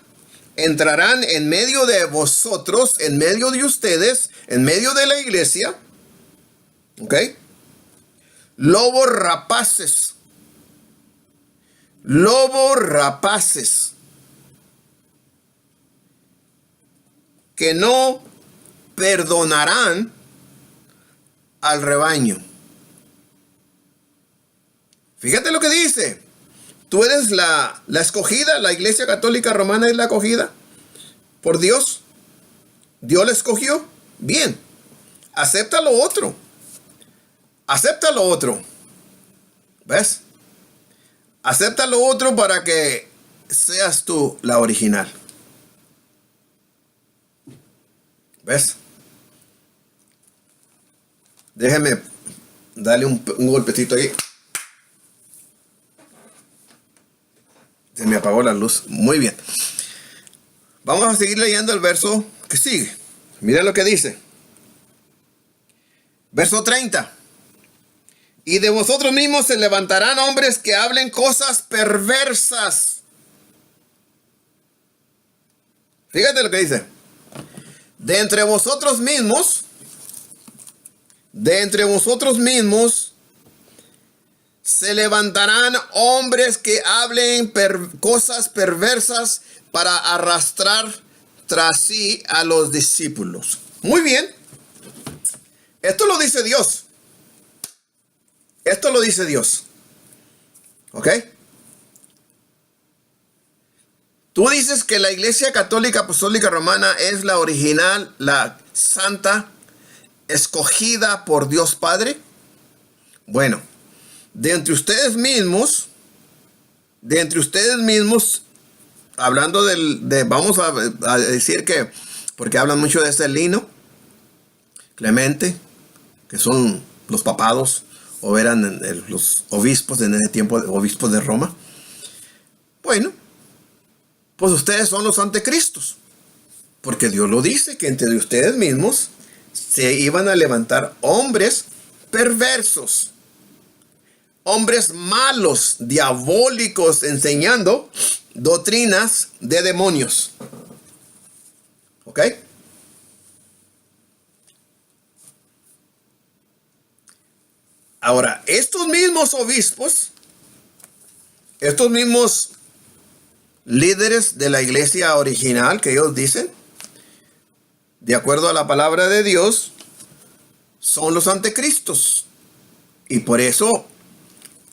entrarán en medio de vosotros, en medio de ustedes, en medio de la iglesia, ¿ok? Lobos rapaces. Que no perdonarán al rebaño. Fíjate lo que dice. Tú eres la escogida. La iglesia católica romana es la escogida por Dios. Dios la escogió. Bien. Acepta lo otro. Acepta lo otro. ¿Ves? Acepta lo otro para que seas tú la original. ¿Ves? Déjeme darle un golpecito ahí. Se me apagó la luz. Muy bien. Vamos a seguir leyendo el verso que sigue. Mira lo que dice. Verso 30. Y de vosotros mismos se levantarán hombres que hablen cosas perversas. Fíjate lo que dice. De entre vosotros mismos se levantarán hombres que hablen cosas perversas para arrastrar tras sí a los discípulos. Muy bien. Esto lo dice Dios. Esto lo dice Dios. ¿Ok? Tú dices que la Iglesia Católica Apostólica Romana es la original, la santa, escogida por Dios Padre. Bueno, de entre ustedes mismos, hablando vamos a decir que, porque hablan mucho de Celino, Clemente, que son los papados, o eran los obispos en ese tiempo, obispos de Roma. Bueno, pues ustedes son los anticristos, porque Dios lo dice, que entre ustedes mismos se iban a levantar hombres perversos, hombres malos, diabólicos, enseñando doctrinas de demonios. ¿Ok? Ahora, estos mismos obispos, estos mismos líderes de la iglesia original que ellos dicen, de acuerdo a la palabra de Dios, son los anticristos. Y por eso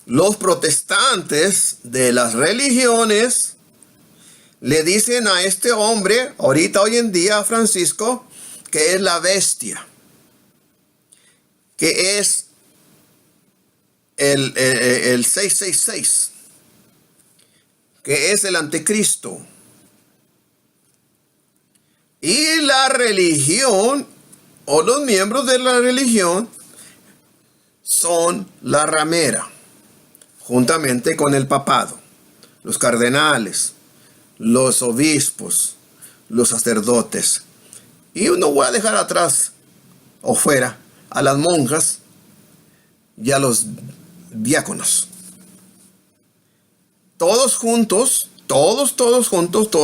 los protestantes de las religiones le dicen a este hombre, ahorita hoy en día, a Francisco, que es la bestia, que es el 666, que es el anticristo. Y la religión, o los miembros de la religión, son la ramera, juntamente con el papado, los cardenales, los obispos, los sacerdotes. Y no voy a dejar atrás o fuera a las monjas y a los diáconos. Todos juntos, toda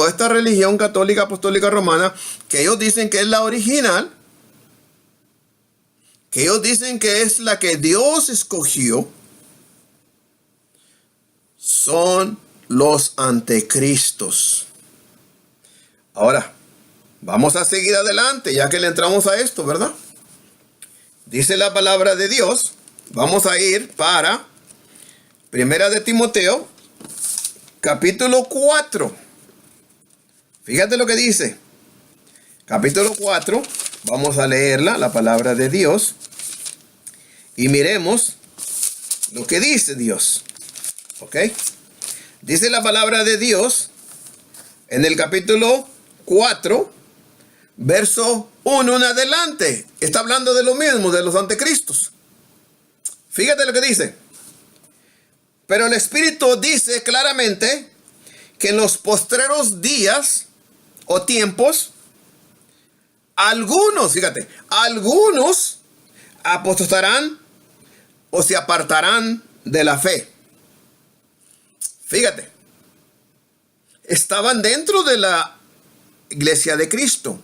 esta religión católica apostólica romana, que ellos dicen que es la original, que ellos dicen que es la que Dios escogió, son los anticristos. Ahora, vamos a seguir adelante, ya que le entramos a esto, ¿verdad? Dice la palabra de Dios. Vamos a ir para Primera de Timoteo, capítulo 4. Fíjate lo que dice. Capítulo 4. Vamos a leerla, la palabra de Dios. Y miremos lo que dice Dios. ¿Ok? Dice la palabra de Dios en el capítulo 4, verso 1 en adelante. Está hablando de lo mismo, de los anticristos. Fíjate lo que dice. Pero el Espíritu dice claramente que en los postreros días o tiempos, algunos apostatarán o se apartarán de la fe. Fíjate, estaban dentro de la iglesia de Cristo.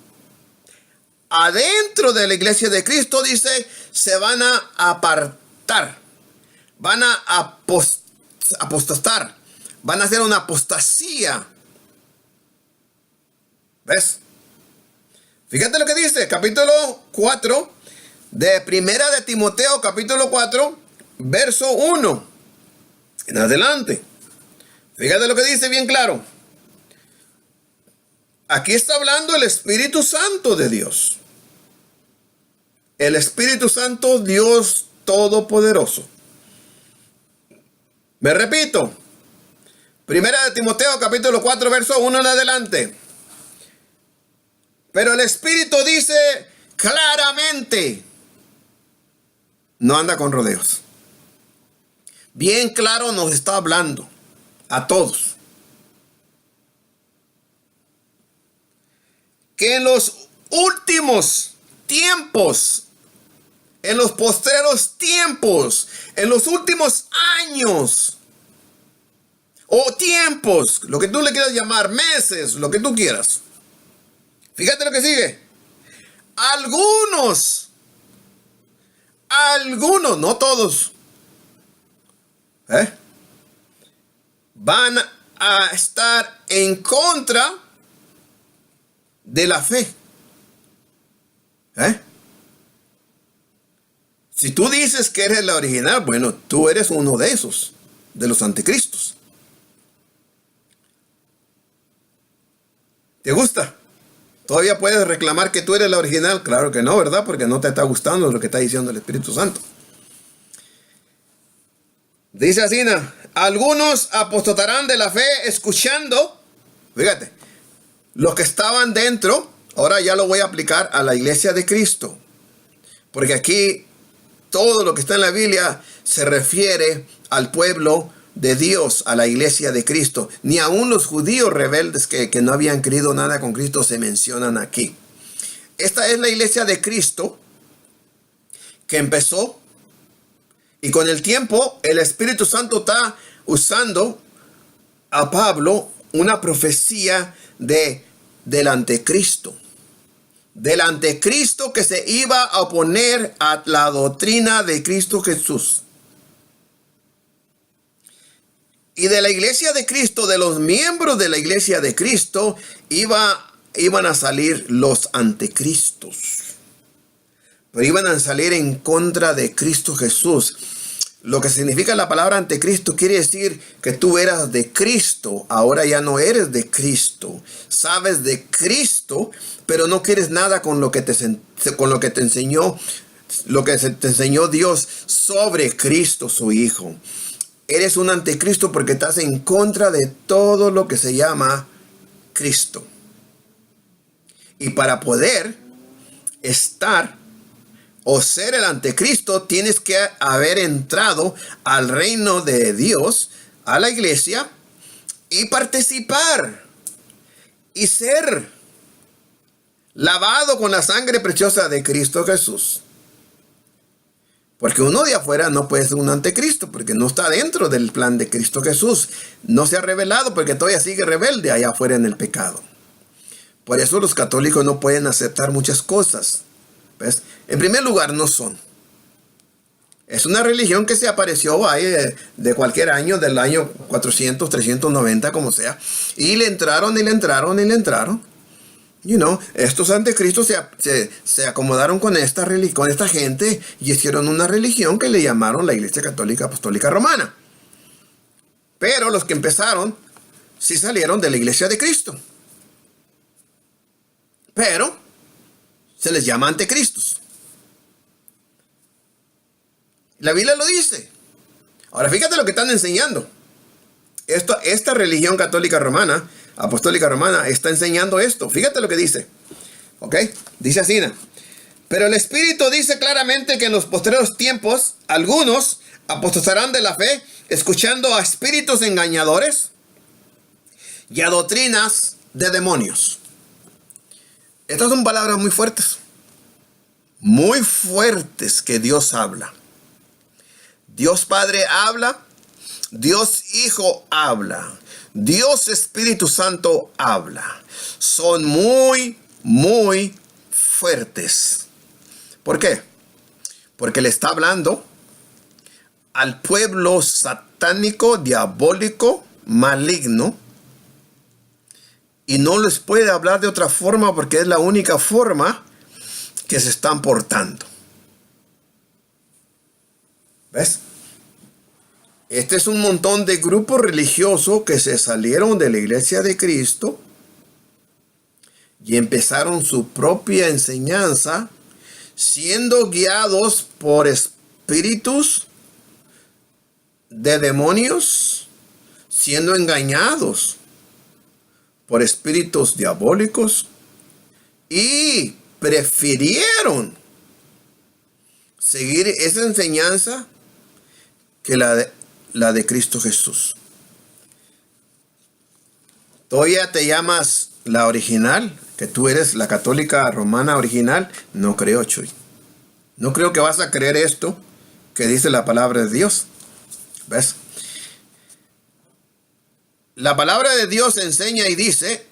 Adentro de la iglesia de Cristo dice, se van a apartar, van a apostatar, van a hacer una apostasía. ¿Ves? Fíjate lo que dice, capítulo 4 de Primera de Timoteo, capítulo 4, verso 1 en adelante. Fíjate lo que dice bien claro. Aquí está hablando el Espíritu Santo de Dios. El Espíritu Santo, Dios Todopoderoso. Me repito. Primera de Timoteo, capítulo 4, verso 1 en adelante. Pero el Espíritu dice claramente. No anda con rodeos. Bien claro nos está hablando a todos. Que en los últimos tiempos en los postreros tiempos, en los últimos años, o tiempos, lo que tú le quieras llamar, meses, lo que tú quieras. Fíjate lo que sigue. Algunos, no todos, van a estar en contra de la fe. Si tú dices que eres la original, bueno, tú eres uno de esos, de los anticristos. ¿Te gusta? ¿Todavía puedes reclamar que tú eres la original? Claro que no, ¿verdad? Porque no te está gustando lo que está diciendo el Espíritu Santo. Dice así, algunos apostatarán de la fe escuchando, fíjate, los que estaban dentro, ahora ya lo voy a aplicar a la iglesia de Cristo. Porque aquí todo lo que está en la Biblia se refiere al pueblo de Dios, a la iglesia de Cristo. Ni aún los judíos rebeldes que no habían creído nada con Cristo se mencionan aquí. Esta es la iglesia de Cristo que empezó, y con el tiempo el Espíritu Santo está usando a Pablo una profecía del anticristo. Del anticristo que se iba a oponer a la doctrina de Cristo Jesús. Y de la iglesia de Cristo, de los miembros de la iglesia de Cristo, iban a salir los anticristos. Pero iban a salir en contra de Cristo Jesús. Lo que significa la palabra anticristo quiere decir que tú eras de Cristo, ahora ya no eres de Cristo. Sabes de Cristo, pero no quieres nada con lo que te enseñó, lo que te enseñó Dios sobre Cristo, su Hijo. Eres un anticristo porque estás en contra de todo lo que se llama Cristo. Y para poder estar o ser el anticristo, tienes que haber entrado al reino de Dios, a la iglesia, y participar y ser lavado con la sangre preciosa de Cristo Jesús. Porque uno de afuera no puede ser un anticristo, porque no está dentro del plan de Cristo Jesús. No se ha revelado porque todavía sigue rebelde allá afuera en el pecado. Por eso los católicos no pueden aceptar muchas cosas. ¿Ves? En primer lugar, no son. Es una religión que se apareció ahí de cualquier año, del año 400, 390, como sea. Y le entraron. Estos anticristos se acomodaron con esta gente y hicieron una religión que le llamaron la Iglesia Católica Apostólica Romana. Pero los que empezaron sí salieron de la Iglesia de Cristo. Pero se les llama anticristos. La Biblia lo dice. Ahora fíjate lo que están enseñando. Esta religión católica romana, apostólica romana, está enseñando esto. Fíjate lo que dice. ¿Ok? Dice así. Pero el Espíritu dice claramente que en los posteriores tiempos, algunos apostatarán de la fe, escuchando a espíritus engañadores y a doctrinas de demonios. Estas son palabras muy fuertes que Dios habla. Dios Padre habla, Dios Hijo habla, Dios Espíritu Santo habla. Son muy fuertes. ¿Por qué? Porque le está hablando al pueblo satánico, diabólico, maligno. Y no les puede hablar de otra forma porque es la única forma que se están portando. ¿Ves? Este es un montón de grupos religiosos que se salieron de la iglesia de Cristo y empezaron su propia enseñanza siendo guiados por espíritus de demonios, siendo engañados por espíritus diabólicos, y prefirieron seguir esa enseñanza que la de Cristo Jesús. ¿Todavía te llamas la original? ¿Que tú eres la católica romana original? No creo, Chuy. No creo que vas a creer esto que dice la palabra de Dios. ¿Ves? La palabra de Dios enseña y dice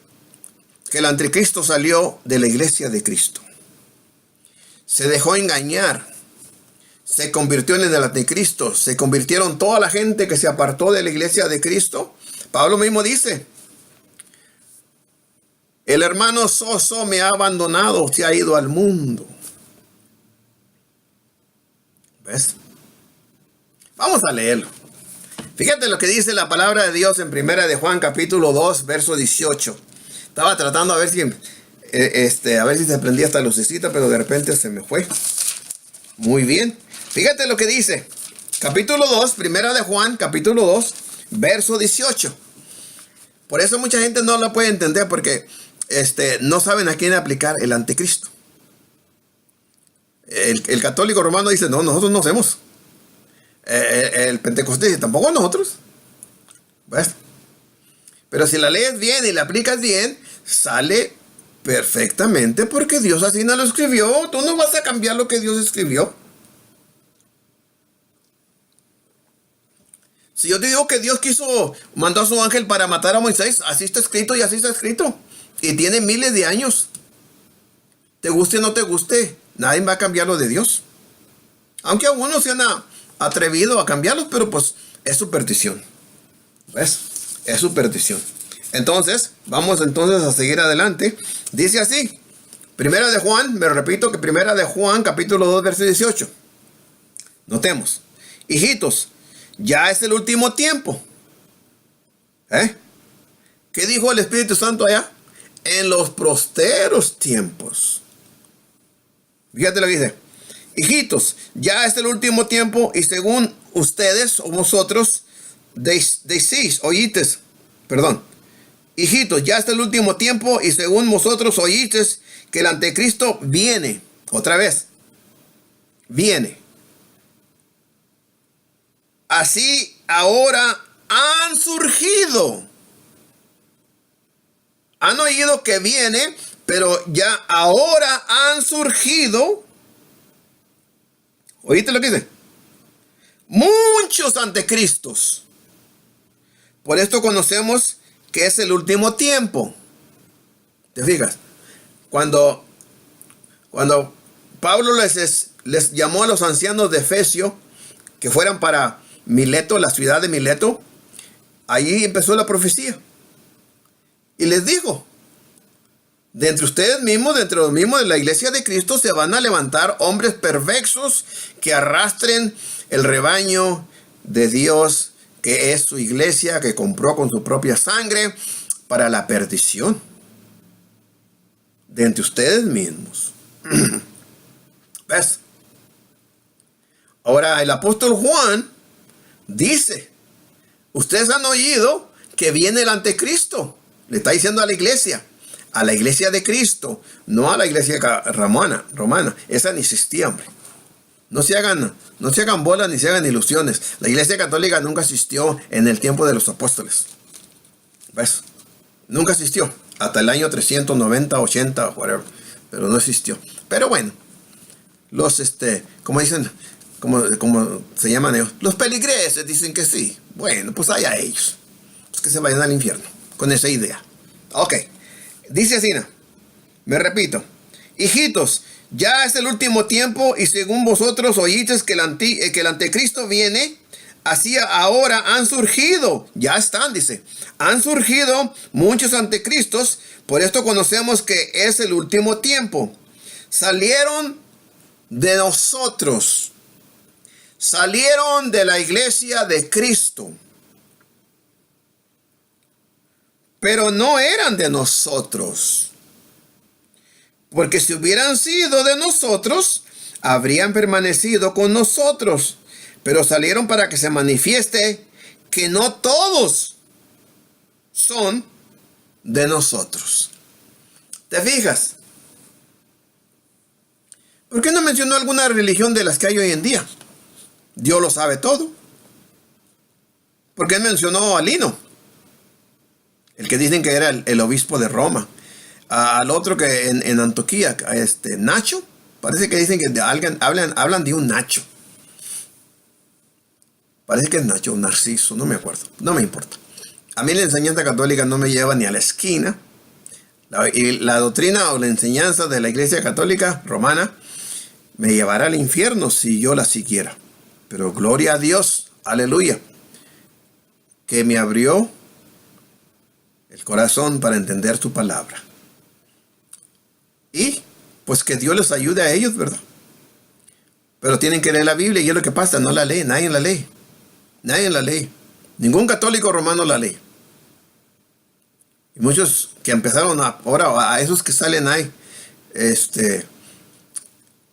que el anticristo salió de la iglesia de Cristo. Se dejó engañar. Se convirtió en el anticristo. Se convirtieron toda la gente que se apartó de la iglesia de Cristo. Pablo mismo dice: el hermano Soso me ha abandonado, se ha ido al mundo. ¿Ves? Vamos a leerlo. Fíjate lo que dice la palabra de Dios en Primera de Juan, capítulo 2, verso 18. Estaba tratando a ver si se prendía esta lucecita, pero de repente se me fue. Muy bien. Fíjate lo que dice. Capítulo 2, Primera de Juan, capítulo 2, verso 18. Por eso mucha gente no la puede entender, porque no saben a quién aplicar el anticristo. El católico romano dice: no, nosotros no hacemos. El pentecostés dice: tampoco nosotros. ¿Ves? Pero si la lees bien y la aplicas bien, sale perfectamente, porque Dios así no lo escribió. Tú no vas a cambiar lo que Dios escribió. Si yo te digo que Dios mandó a su ángel para matar a Moisés, así está escrito y así está escrito. Y tiene miles de años. Te guste o no te guste, nadie va a cambiarlo de Dios. Aunque algunos se han atrevido a cambiarlos, pero pues es superstición. ¿Ves? Es superstición. Entonces, vamos entonces a seguir adelante. Dice así. Primera de Juan, me repito que Primera de Juan, capítulo 2, verso 18. Notemos: hijitos, ya es el último tiempo. ¿Qué dijo el Espíritu Santo allá? En los posteros tiempos. Fíjate lo que dice: hijitos, ya es el último tiempo, y según ustedes o vosotros decís, oítes, hijitos, ya es el último tiempo, y según vosotros oísteis que el anticristo viene. Otra vez, viene. Así ahora han surgido. Han oído que viene, pero ya ahora han surgido. ¿Oíste lo que dice? Muchos anticristos. Por esto conocemos que es el último tiempo. ¿Te fijas? Cuando Pablo les llamó a los ancianos de Efesio que fueran para Mileto, la ciudad de Mileto, ahí empezó la profecía. Y les dijo: de entre ustedes mismos, de entre los mismos de la iglesia de Cristo, se van a levantar hombres perversos que arrastren el rebaño de Dios, que es su iglesia, que compró con su propia sangre, para la perdición. De entre ustedes mismos. ¿Ves? Ahora el apóstol Juan dice: ustedes han oído que viene el anticristo. Le está diciendo a la iglesia de Cristo, no a la iglesia romana. Esa ni existía, hombre. No se hagan bolas ni se hagan ilusiones. La iglesia católica nunca existió en el tiempo de los apóstoles. ¿Ves? Nunca existió. Hasta el año 390, 80, whatever. Pero no existió. Pero bueno, los, como dicen, como se llaman ellos, los peligreses dicen que sí. Bueno, pues allá ellos. Pues que se vayan al infierno con esa idea. Ok. Dice así, me repito: hijitos, ya es el último tiempo, y según vosotros oísteis que el anticristo viene, así ahora han surgido, ya están, dice, han surgido muchos anticristos. Por esto conocemos que es el último tiempo. Salieron de nosotros, salieron de la iglesia de Cristo, pero no eran de nosotros. Porque si hubieran sido de nosotros, habrían permanecido con nosotros. Pero salieron para que se manifieste que no todos son de nosotros. ¿Te fijas? ¿Por qué no mencionó alguna religión de las que hay hoy en día? Dios lo sabe todo. ¿Por qué mencionó a Lino? El que dicen que era el obispo de Roma. Al otro que en Antioquía, Nacho, Parece que dicen que hablan de un Nacho. Parece que es Nacho o Narciso, no me acuerdo. No me importa. A mí la enseñanza católica no me lleva ni a la esquina. Y la doctrina o la enseñanza de la Iglesia Católica Romana me llevará al infierno si yo la siguiera. Pero gloria a Dios, aleluya, que me abrió el corazón para entender su palabra. Y pues que Dios les ayude a ellos, ¿verdad? Pero tienen que leer la Biblia y es lo que pasa, no la lee, nadie la lee. Nadie la lee. Ningún católico romano la lee. Y muchos que empezaron ahora, a esos que salen ahí, que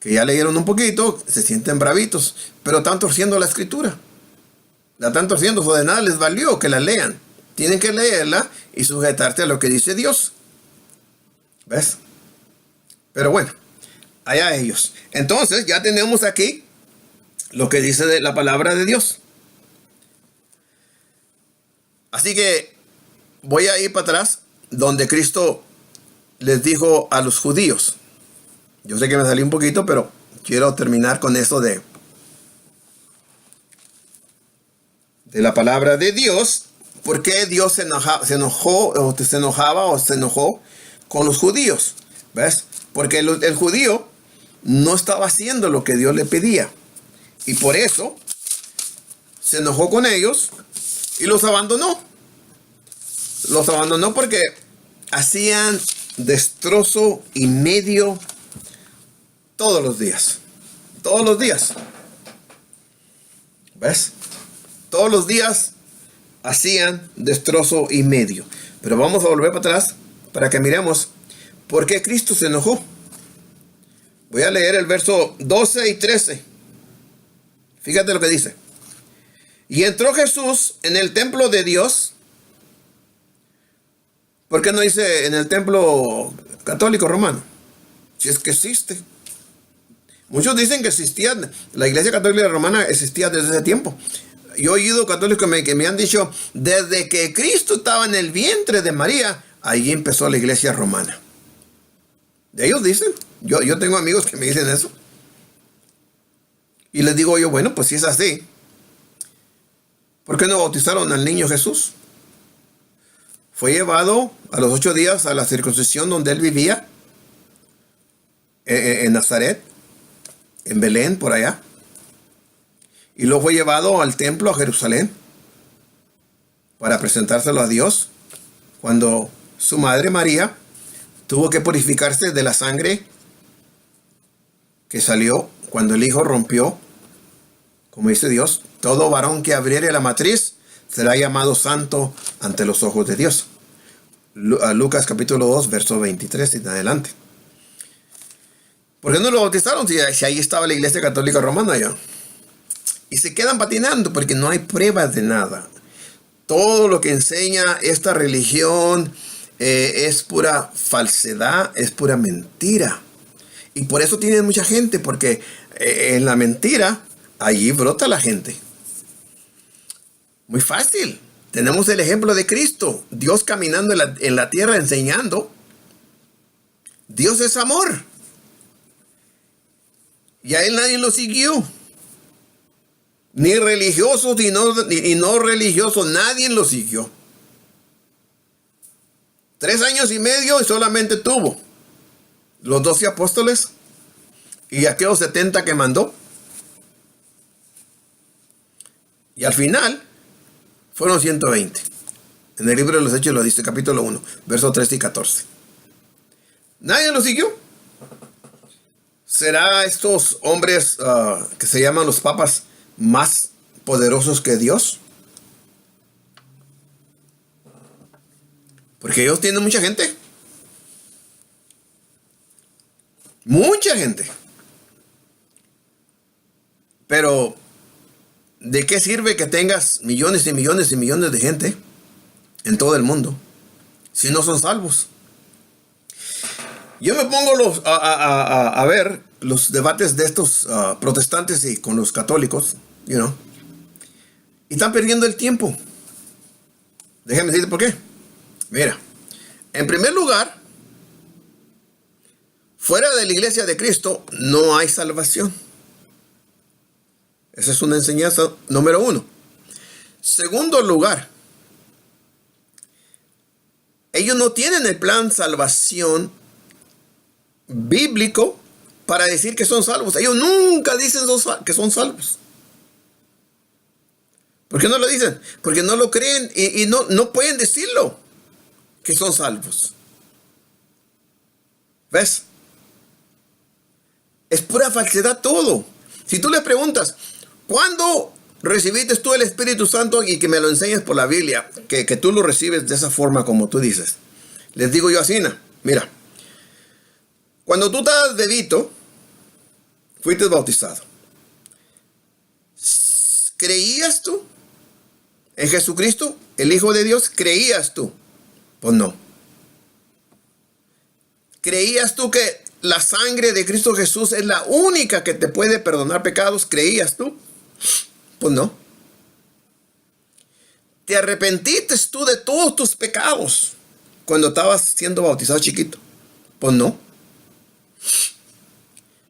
ya leyeron un poquito, se sienten bravitos, pero están torciendo la escritura. La están torciendo, o de nada les valió que la lean. Tienen que leerla y sujetarse a lo que dice Dios. ¿Ves? Pero bueno, allá ellos. Entonces ya tenemos aquí lo que dice de la palabra de Dios. Así que voy a ir para atrás donde Cristo les dijo a los judíos. Yo sé que me salí un poquito, pero quiero terminar con esto de la palabra de Dios. ¿Por qué Dios se enojó con los judíos? ¿Ves? Porque el judío no estaba haciendo lo que Dios le pedía. Y por eso se enojó con ellos y los abandonó. Los abandonó porque hacían destrozo y medio todos los días. Todos los días. ¿Ves? Todos los días hacían destrozo y medio. Pero vamos a volver para atrás para que miremos por qué Cristo se enojó. Voy a leer el verso 12 y 13. Fíjate lo que dice. Y entró Jesús en el templo de Dios. ¿Por qué no dice en el templo católico romano? Si es que existe. Muchos dicen que existía, la Iglesia Católica Romana existía desde ese tiempo. Yo he oído católicos que me han dicho, desde que Cristo estaba en el vientre de María, ahí empezó la Iglesia Romana. Ellos dicen, yo tengo amigos que me dicen eso. Y les digo yo, bueno, pues si es así, ¿por qué no bautizaron al niño Jesús? Fue llevado a los 8 días a la circuncisión donde él vivía, en Nazaret, en Belén, por allá. Y luego fue llevado al templo, a Jerusalén, para presentárselo a Dios, cuando su madre María tuvo que purificarse de la sangre que salió cuando el hijo rompió, como dice Dios, todo varón que abriere la matriz será llamado santo ante los ojos de Dios. Lucas capítulo 2, verso 23 y en adelante. ¿Por qué no lo bautizaron si ahí estaba la Iglesia Católica Romana ya? Y se quedan patinando porque no hay pruebas de nada. Todo lo que enseña esta religión es pura falsedad, es pura mentira. Y por eso tienen mucha gente, porque en la mentira, allí brota la gente. Muy fácil. Tenemos el ejemplo de Cristo, Dios caminando en la tierra enseñando. Dios es amor. Y a él nadie lo siguió. Ni religiosos y no religiosos, nadie lo siguió. 3 años y medio y solamente tuvo los 12 apóstoles y aquellos 70 que mandó. Y al final fueron 120. En el libro de los Hechos lo dice, capítulo 1, versos 13 y 14. Nadie lo siguió. ¿Será estos hombres que se llaman los papas más poderosos que Dios? Porque ellos tienen mucha gente. Mucha gente. Pero ¿de qué sirve que tengas millones y millones y millones de gente en todo el mundo si no son salvos? Yo me pongo a ver los debates de estos protestantes y con los católicos, y están perdiendo el tiempo. Déjame decirte por qué. Mira, en primer lugar, Fuera de la iglesia de Cristo no hay salvación. Esa es una enseñanza número 1. Segundo lugar, ellos no tienen el plan salvación bíblico para decir que son salvos. Ellos nunca dicen que son salvos. ¿Por qué no lo dicen? Porque no lo creen y no pueden decirlo que son salvos. ¿Ves? Es pura falsedad todo. Si tú le preguntas, ¿cuándo recibiste tú el Espíritu Santo? Y que me lo enseñes por la Biblia, que tú lo recibes de esa forma como tú dices. Les digo yo así, mira, cuando tú estabas bebito, fuiste bautizado. ¿Creías tú en Jesucristo, el Hijo de Dios? ¿Creías tú? Pues no. ¿Creías tú que la sangre de Cristo Jesús es la única que te puede perdonar pecados? ¿Creías tú? Pues no. ¿Te arrepentiste tú de todos tus pecados cuando estabas siendo bautizado chiquito? Pues no.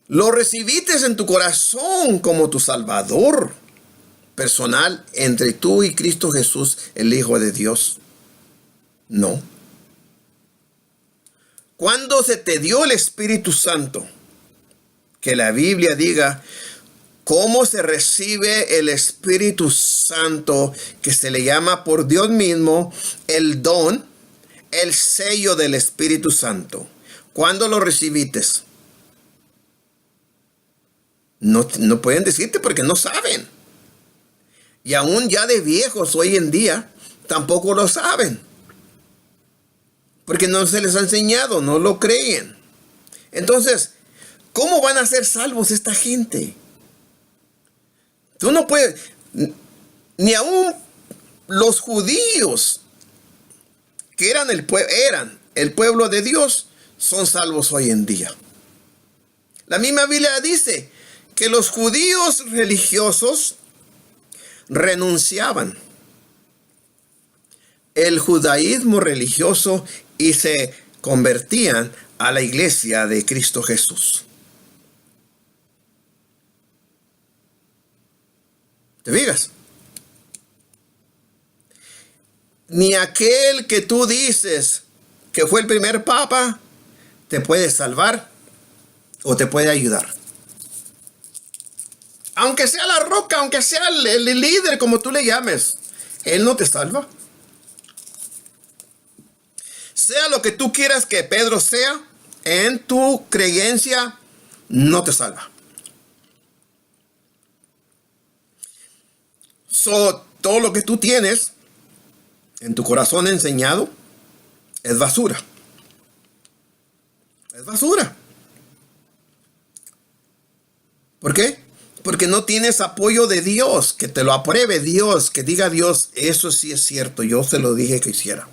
¿Lo recibiste en tu corazón como tu Salvador personal entre tú y Cristo Jesús, el Hijo de Dios? No. ¿Cuándo se te dio el Espíritu Santo? Que la Biblia diga cómo se recibe el Espíritu Santo, que se le llama por Dios mismo el don, el sello del Espíritu Santo. ¿Cuándo lo recibiste? No pueden decirte porque no saben. Y aún ya de viejos hoy en día tampoco lo saben. Porque no se les ha enseñado, no lo creen. Entonces, ¿cómo van a ser salvos esta gente? Tú no puedes, ni aún los judíos que eran el pueblo de Dios, son salvos hoy en día. La misma Biblia dice que los judíos religiosos renunciaban el judaísmo religioso y se convertían a la iglesia de Cristo Jesús. ¿Te fijas? Ni aquel que tú dices que fue el primer papa te puede salvar o te puede ayudar. Aunque sea la roca, aunque sea el líder, como tú le llames, él no te salva. Sea lo que tú quieras que Pedro sea, en tu creencia, no te salva. Todo lo que tú tienes en tu corazón enseñado es basura. Es basura. ¿Por qué? Porque no tienes apoyo de Dios, que te lo apruebe Dios, que diga Dios, eso sí es cierto, yo se lo dije que hiciera.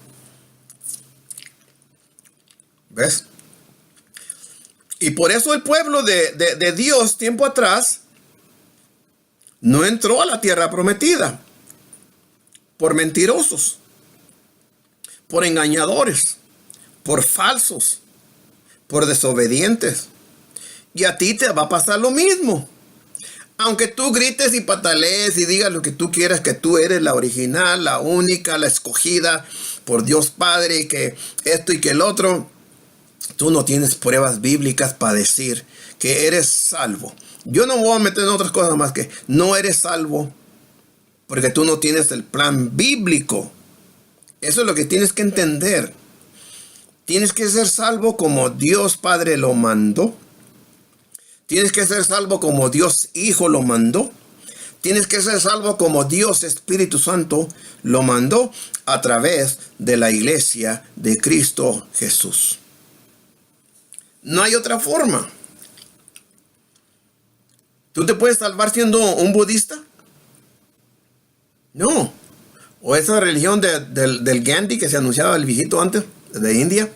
¿Ves? Y por eso el pueblo de Dios, tiempo atrás, no entró a la tierra prometida. Por mentirosos, por engañadores, por falsos, por desobedientes. Y a ti te va a pasar lo mismo. Aunque tú grites y patalees y digas lo que tú quieras, que tú eres la original, la única, la escogida por Dios Padre, y que esto y que el otro, tú no tienes pruebas bíblicas para decir que eres salvo. Yo no voy a meter en otras cosas más que no eres salvo porque tú no tienes el plan bíblico. Eso es lo que tienes que entender. Tienes que ser salvo como Dios Padre lo mandó. Tienes que ser salvo como Dios Hijo lo mandó. Tienes que ser salvo como Dios Espíritu Santo lo mandó a través de la iglesia de Cristo Jesús. No hay otra forma. ¿Tú te puedes salvar siendo un budista? No. O esa religión del Gandhi que se anunciaba el viejito antes, de India.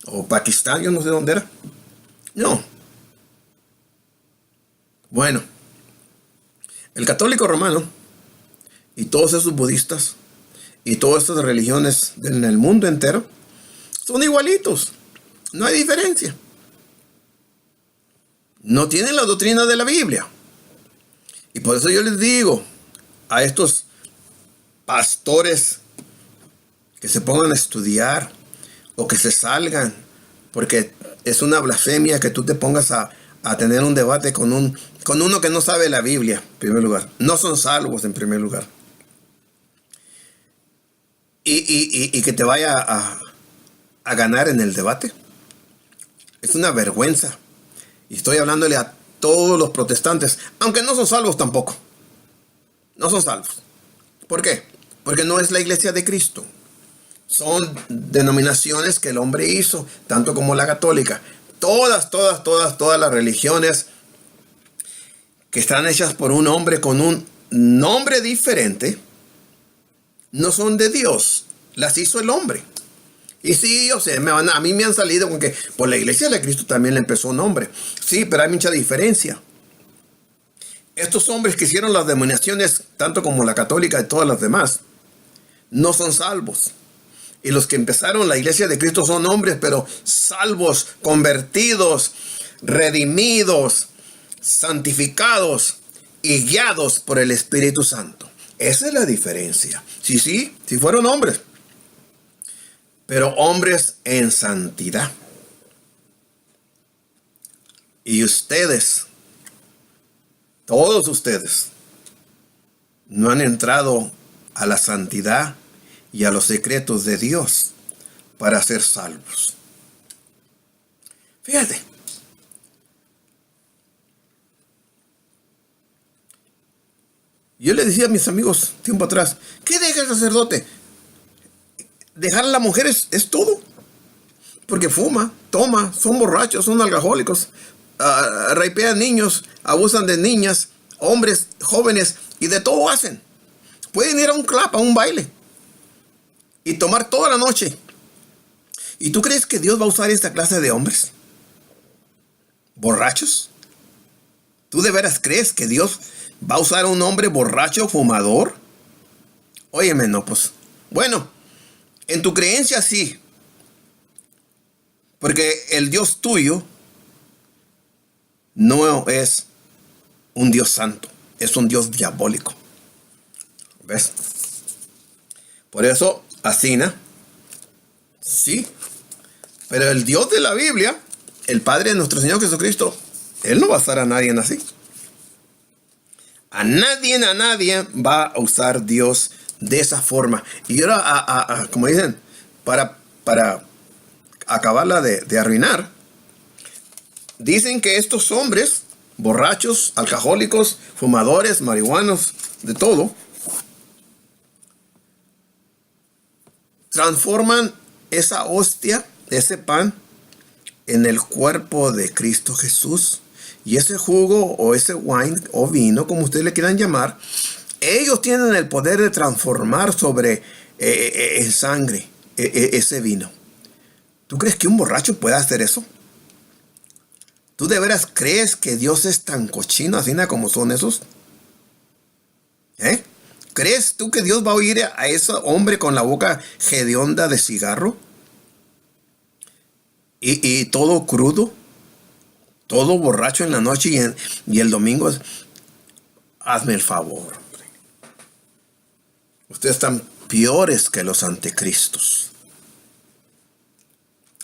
O Pakistán, yo no sé dónde era. No. Bueno. El católico romano y todos esos budistas y todas estas religiones en el mundo entero son igualitos. No hay diferencia. no tienen la doctrina de la Biblia. Y por eso yo les digo a estos pastores que se pongan a estudiar o que se salgan, porque es una blasfemia que tú te pongas a tener un debate con uno que no sabe la Biblia, en primer lugar. No son salvos, en primer lugar. Y que te vaya a ganar en el debate. Es una vergüenza. Y estoy hablándole a todos los protestantes, aunque no son salvos tampoco. No son salvos. ¿Por qué? Porque no es la iglesia de Cristo. Son denominaciones que el hombre hizo, tanto como la católica. Todas las religiones que están hechas por un hombre con un nombre diferente, no son de Dios. Las hizo el hombre. Y sí, yo sé, a mí me han salido con que por la iglesia de Cristo también le empezó un hombre. Sí, pero hay mucha diferencia. Estos hombres que hicieron las denominaciones, tanto como la católica y todas las demás, no son salvos. Y los que empezaron la iglesia de Cristo son hombres, pero salvos, convertidos, redimidos, santificados y guiados por el Espíritu Santo. Esa es la diferencia. Sí, fueron hombres, pero hombres en santidad. Y ustedes, todos ustedes, no han entrado a la santidad y a los secretos de Dios para ser salvos. Fíjate. Yo le decía a mis amigos tiempo atrás, ¿qué deja el sacerdote? Dejar a la mujer es todo. Porque fuma, toma, son borrachos, son alcohólicos, rapean niños, abusan de niñas, hombres, jóvenes, y de todo hacen. Pueden ir a un club, a un baile, y tomar toda la noche. ¿Y tú crees que Dios va a usar esta clase de hombres? ¿Borrachos? ¿Tú de veras crees que Dios va a usar a un hombre borracho, fumador? Óyeme, no, pues. Bueno, en tu creencia sí. Porque el Dios tuyo no es un Dios santo. Es un Dios diabólico. ¿Ves? Por eso, Asina, sí. Pero el Dios de la Biblia, el Padre de nuestro Señor Jesucristo, Él no va a usar a nadie así. A nadie va a usar Dios de esa forma. Y ahora, como dicen, para acabarla de arruinar, dicen que estos hombres, borrachos, alcohólicos, fumadores, marihuanos, de todo, transforman esa hostia, ese pan, en el cuerpo de Cristo Jesús. Y ese jugo o ese wine o vino, como ustedes le quieran llamar, ellos tienen el poder de transformar sobre en sangre ese vino. ¿Tú crees que un borracho puede hacer eso? ¿Tú de veras crees que Dios es tan cochino así como son esos? ¿Crees tú que Dios va a oír a ese hombre con la boca hedionda de cigarro? Y todo crudo, todo borracho en la noche y el domingo. Hazme el favor, hombre. Ustedes están peores que los anticristos.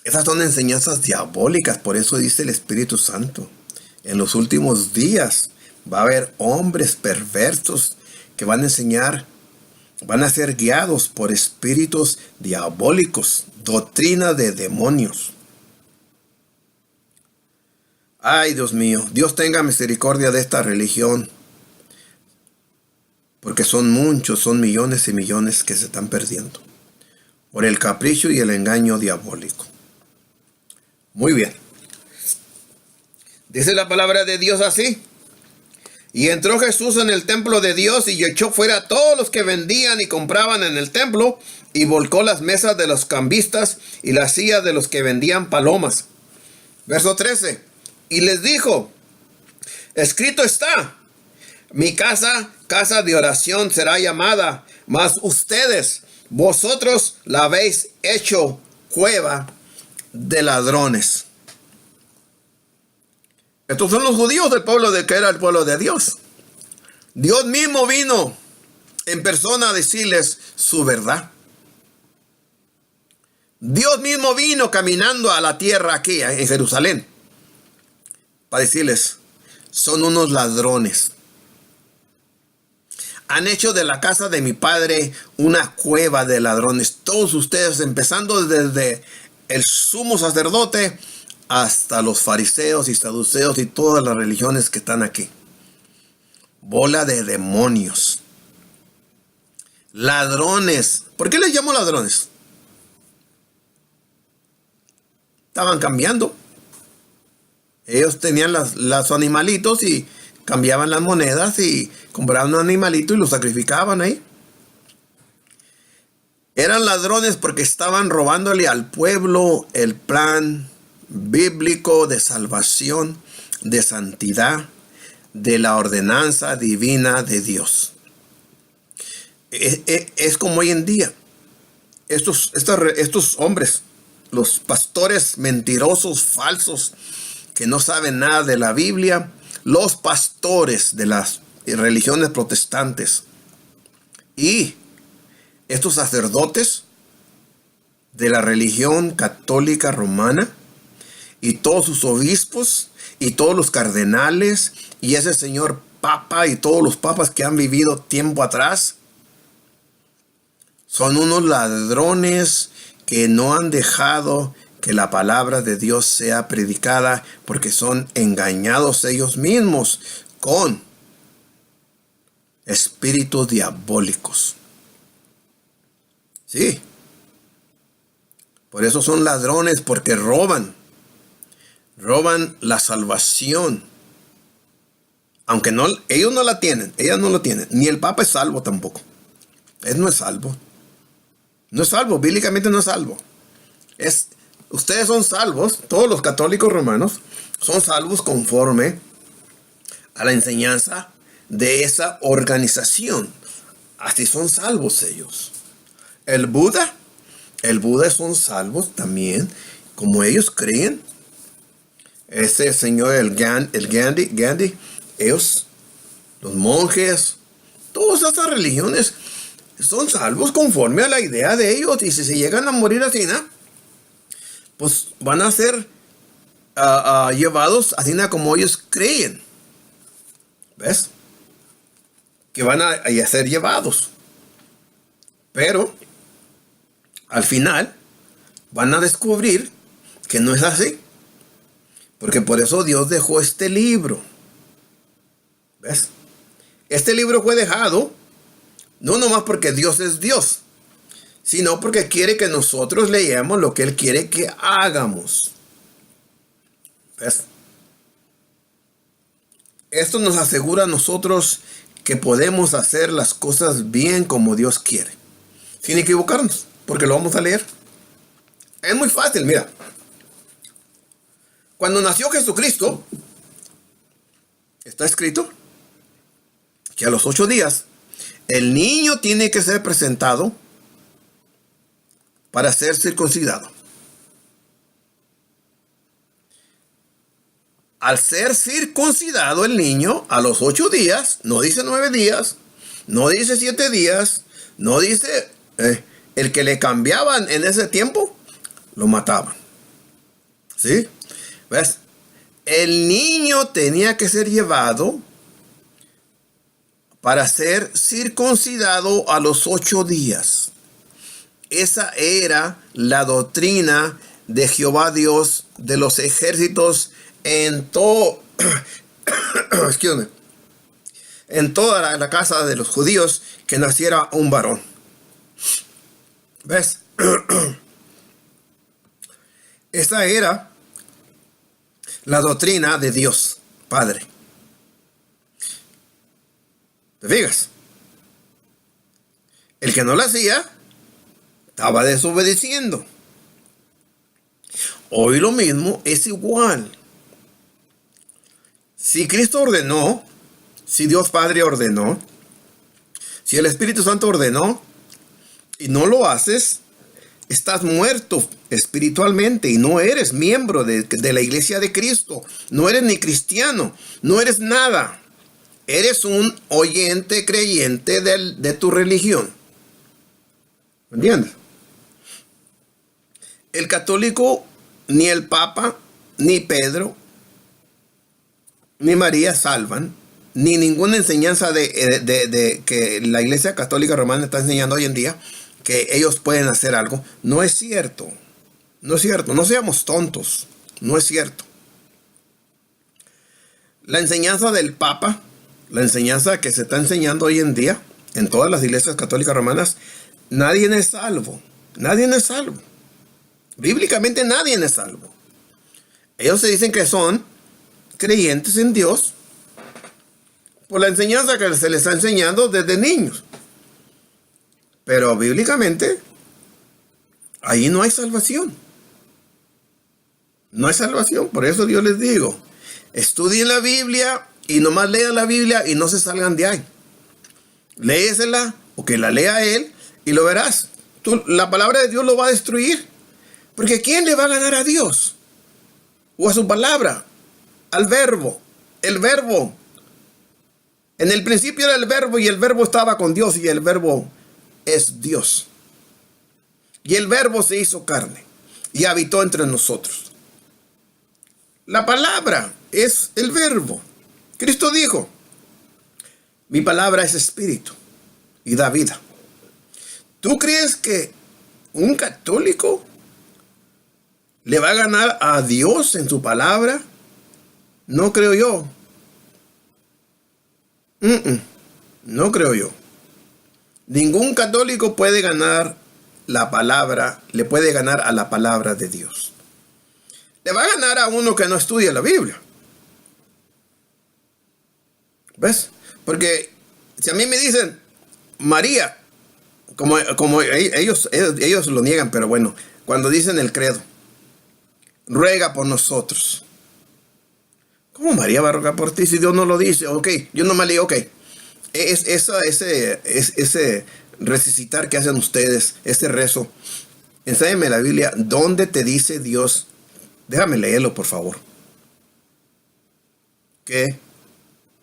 Esas son enseñanzas diabólicas, por eso dice el Espíritu Santo. En los últimos días va a haber hombres perversos que van a enseñar, van a ser guiados por espíritus diabólicos, doctrina de demonios. Ay, Dios mío, Dios tenga misericordia de esta religión, porque son muchos, son millones y millones que se están perdiendo por el capricho y el engaño diabólico. Muy bien. Dice la palabra de Dios así. Y entró Jesús en el templo de Dios y echó fuera a todos los que vendían y compraban en el templo y volcó las mesas de los cambistas y las sillas de los que vendían palomas. Verso 13. Y les dijo, escrito está, mi casa, casa de oración será llamada, mas vosotros la habéis hecho cueva de ladrones. Estos son los judíos del pueblo de que era el pueblo de Dios. Dios mismo vino en persona a decirles su verdad. Dios mismo vino caminando a la tierra aquí en Jerusalén para decirles, son unos ladrones. Han hecho de la casa de mi padre una cueva de ladrones. Todos ustedes, empezando desde el sumo sacerdote hasta los fariseos y saduceos y todas las religiones que están aquí. Bola de demonios. Ladrones. ¿Por qué les llamo ladrones? Estaban cambiando. Ellos tenían los animalitos y cambiaban las monedas y compraban un animalito y lo sacrificaban ahí. Eran ladrones porque estaban robándole al pueblo el plan bíblico de salvación, de santidad, de la ordenanza divina de Dios. Es como hoy en día. Estos hombres, los pastores mentirosos, falsos, que no saben nada de la Biblia, los pastores de las religiones protestantes y estos sacerdotes de la religión católica romana y todos sus obispos y todos los cardenales y ese señor papa y todos los papas que han vivido tiempo atrás son unos ladrones que no han dejado que la palabra de Dios sea predicada porque son engañados ellos mismos con espíritus diabólicos. Sí. Por eso son ladrones, porque roban la salvación. Aunque ellos no la tienen, ellas no lo tienen. Ni el Papa es salvo tampoco. Él no es salvo. No es salvo, bíblicamente no es salvo. Ustedes son salvos, todos los católicos romanos son salvos conforme a la enseñanza de esa organización. Así son salvos ellos. El Buda son salvos también, como ellos creen. Ese señor, el Gandhi, ellos, los monjes, todas esas religiones son salvos conforme a la idea de ellos. Y si se llegan a morir así, ¿no?, pues van a ser llevados así como ellos creen. ¿Ves? Que van a ser llevados. Pero al final van a descubrir que no es así. Porque por eso Dios dejó este libro. ¿Ves? Este libro fue dejado no nomás porque Dios es Dios, sino porque quiere que nosotros leamos lo que Él quiere que hagamos. ¿Ves? Esto nos asegura a nosotros que podemos hacer las cosas bien como Dios quiere, sin equivocarnos, porque lo vamos a leer. Es muy fácil, mira. Cuando nació Jesucristo, está escrito que a los 8 días el niño tiene que ser presentado para ser circuncidado. Al ser circuncidado el niño, a los 8 días, no dice 9 días, no dice 7 días, no dice el que le cambiaban en ese tiempo, lo mataban. ¿Sí? ¿Ves? El niño tenía que ser llevado para ser circuncidado a los 8 días. Esa era la doctrina de Jehová Dios de los ejércitos en todo, en toda la casa de los judíos, que naciera un varón. ¿Ves? Esa era la doctrina de Dios Padre. ¿Te fijas? El que no la hacía estaba desobedeciendo. Hoy lo mismo es igual. Si Cristo ordenó, si Dios Padre ordenó, si el Espíritu Santo ordenó y no lo haces, estás muerto espiritualmente y no eres miembro de la iglesia de Cristo. No eres ni cristiano, no eres nada. Eres un oyente creyente de tu religión. ¿Me entiendes? El católico, ni el Papa, ni Pedro, ni María salvan, ni ninguna enseñanza de que la Iglesia Católica Romana está enseñando hoy en día, que ellos pueden hacer algo. No es cierto. No es cierto. No seamos tontos. No es cierto. La enseñanza del Papa, la enseñanza que se está enseñando hoy en día en todas las iglesias católicas romanas, nadie es salvo. Nadie es salvo. Bíblicamente nadie es salvo. Ellos se dicen que son creyentes en Dios por la enseñanza que se les está enseñando desde niños. Pero bíblicamente ahí no hay salvación. No hay salvación. Por eso Dios les digo, estudien la Biblia y nomás lean la Biblia y no se salgan de ahí. Léesela o que la lea él y lo verás. La palabra de Dios lo va a destruir. Porque ¿quién le va a ganar a Dios? O a su palabra, al verbo. El verbo. En el principio era el verbo y el verbo estaba con Dios y el verbo es Dios. Y el verbo se hizo carne y habitó entre nosotros. La palabra es el verbo. Cristo dijo, mi palabra es espíritu y da vida. ¿Tú crees que un católico le va a ganar a Dios en su palabra? No creo yo. No creo yo. Ningún católico puede ganar la palabra, le puede ganar a la palabra de Dios. Le va a ganar a uno que no estudia la Biblia. ¿Ves? Porque si a mí me dicen María, como ellos lo niegan, pero bueno, cuando dicen el credo, ruega por nosotros. ¿Cómo María va a rogar por ti si Dios no lo dice? Ok, yo no me leí, ok. Ese recitar que hacen ustedes, ese rezo, enséñame la Biblia, ¿dónde te dice Dios? Déjame leerlo, por favor. Que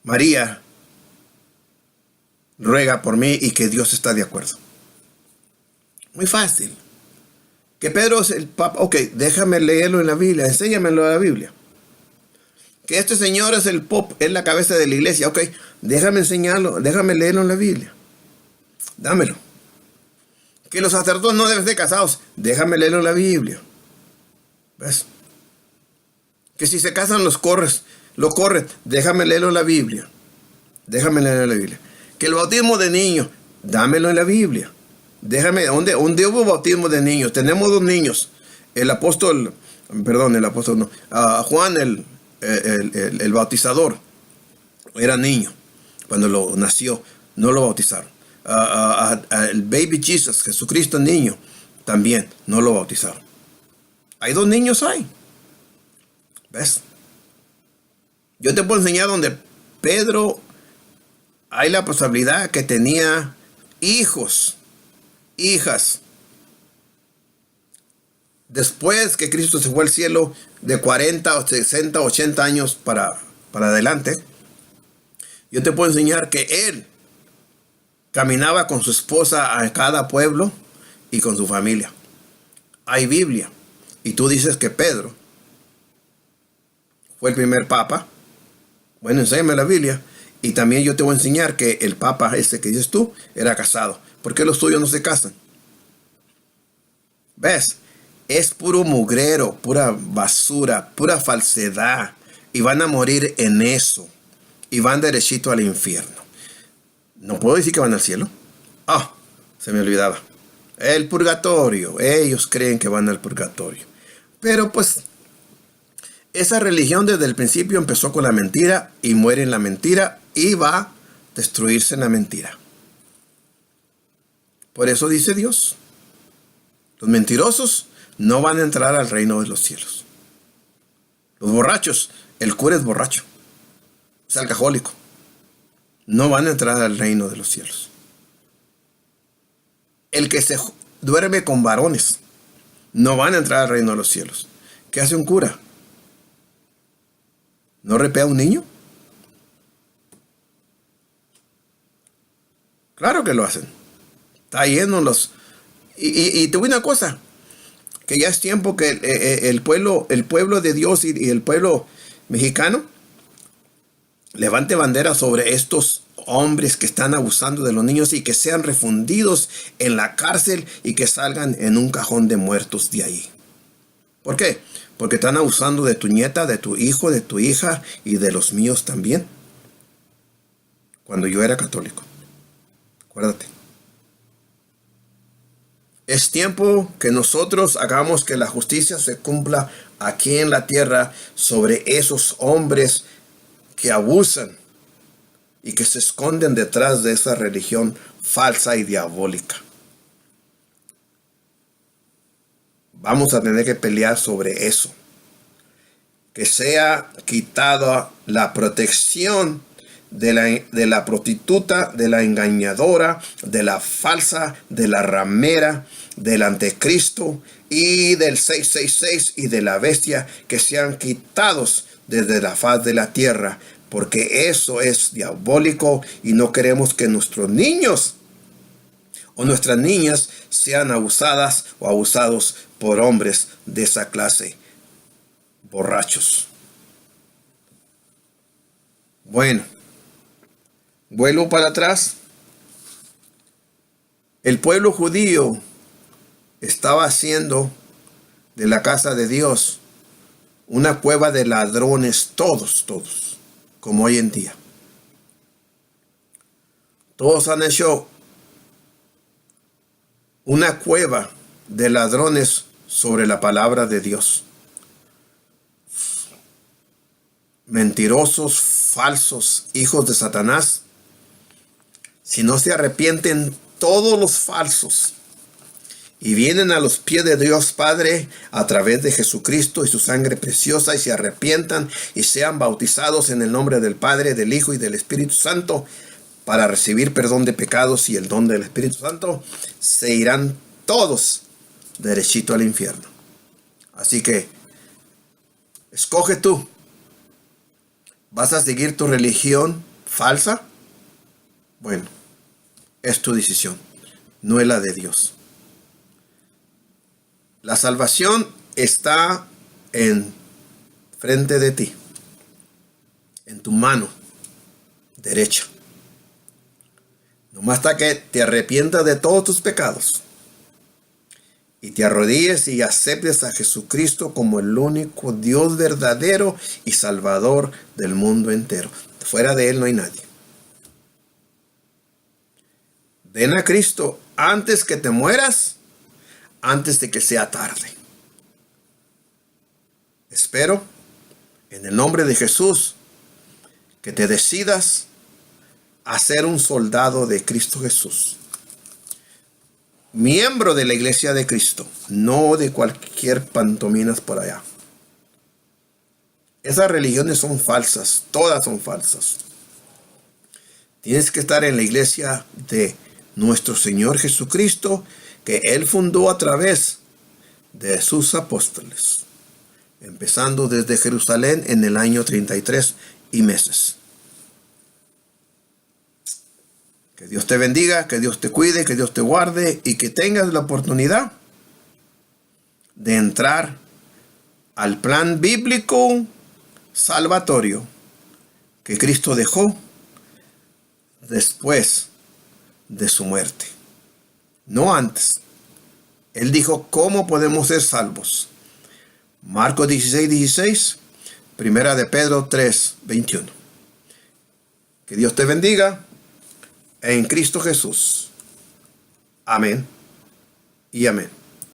María ruega por mí y que Dios está de acuerdo. Muy fácil. Que Pedro es el Papa. Ok, déjame leerlo en la Biblia. Enséñamelo en la Biblia. Que este señor es el Pop, es la cabeza de la iglesia. Ok, déjame enseñarlo. Déjame leerlo en la Biblia. Dámelo. Que los sacerdotes no deben ser casados. Déjame leerlo en la Biblia. ¿Ves? Que si se casan lo corren. Déjame leerlo en la Biblia. Déjame leerlo en la Biblia. Que el bautismo de niños, dámelo en la Biblia. Déjame, ¿dónde hubo bautismo de niños? Tenemos 2 niños. Juan el bautizador era niño cuando lo nació, no lo bautizaron. El baby Jesus, Jesucristo niño, también no lo bautizaron. Hay 2 niños ahí. ¿Ves? Yo te puedo enseñar donde Pedro hay la posibilidad que tenía hijos, hijas. Después que Cristo se fue al cielo de 40 o 60, 80 años para adelante, yo te puedo enseñar que él caminaba con su esposa a cada pueblo y con su familia. Hay Biblia. Y tú dices que Pedro fue el primer papa. Bueno, enséñame la Biblia. Y también yo te voy a enseñar que el papa ese que dices tú era casado. ¿Por qué los tuyos no se casan? ¿Ves? Es puro mugrero, pura basura, pura falsedad. Y van a morir en eso. Y van derechito al infierno. ¿No puedo decir que van al cielo? Se me olvidaba. El purgatorio. Ellos creen que van al purgatorio. Pero pues, esa religión desde el principio empezó con la mentira y muere en la mentira y va a destruirse en la mentira. Por eso dice Dios, los mentirosos no van a entrar al reino de los cielos. Los borrachos, el cura es borracho, es alcohólico, no van a entrar al reino de los cielos. El que se duerme con varones no van a entrar al reino de los cielos. ¿Qué hace un cura? ¿No repea a un niño? Claro que lo hacen. Está lleno los... Y te voy a una cosa, que ya es tiempo que el pueblo de Dios y el pueblo mexicano levante bandera sobre estos hombres que están abusando de los niños y que sean refundidos en la cárcel y que salgan en un cajón de muertos de ahí. ¿Por qué? Porque están abusando de tu nieta, de tu hijo, de tu hija y de los míos también. Cuando yo era católico. Acuérdate. Es tiempo que nosotros hagamos que la justicia se cumpla aquí en la tierra sobre esos hombres que abusan y que se esconden detrás de esa religión falsa y diabólica. Vamos a tener que pelear sobre eso. Que sea quitada la protección de la prostituta, de la engañadora, de la falsa, de la ramera, del anticristo y del 666 y de la bestia, que sean quitados desde la faz de la tierra, porque eso es diabólico y no queremos que nuestros niños o nuestras niñas sean abusadas o abusados por hombres de esa clase, borrachos. Bueno, vuelvo para atrás. El pueblo judío estaba haciendo de la casa de Dios una cueva de ladrones, todos, como hoy en día. Todos han hecho una cueva de ladrones sobre la palabra de Dios. Mentirosos, falsos, hijos de Satanás. Si no se arrepienten todos los falsos y vienen a los pies de Dios Padre a través de Jesucristo y su sangre preciosa y se arrepientan y sean bautizados en el nombre del Padre, del Hijo y del Espíritu Santo para recibir perdón de pecados y el don del Espíritu Santo, se irán todos derechito al infierno. Así que escoge tú. ¿Vas a seguir tu religión falsa? Bueno, es tu decisión, no es la de Dios. La salvación está en frente de ti, en tu mano derecha. Nomás hasta que te arrepientas de todos tus pecados y te arrodilles y aceptes a Jesucristo como el único Dios verdadero y Salvador del mundo entero. Fuera de Él no hay nadie. Ven a Cristo antes que te mueras, antes de que sea tarde. Espero, en el nombre de Jesús, que te decidas a ser un soldado de Cristo Jesús. Miembro de la iglesia de Cristo, no de cualquier pantominas por allá. Esas religiones son falsas, todas son falsas. Tienes que estar en la iglesia de nuestro Señor Jesucristo, que Él fundó a través de sus apóstoles, empezando desde Jerusalén en el año 33 y meses. Que Dios te bendiga, que Dios te cuide, que Dios te guarde y que tengas la oportunidad de entrar al plan bíblico salvatorio que Cristo dejó después de su muerte. No antes. Él dijo cómo podemos ser salvos. Marcos 16:16, Primera de Pedro 3:21. Que Dios te bendiga en Cristo Jesús. Amén y amén.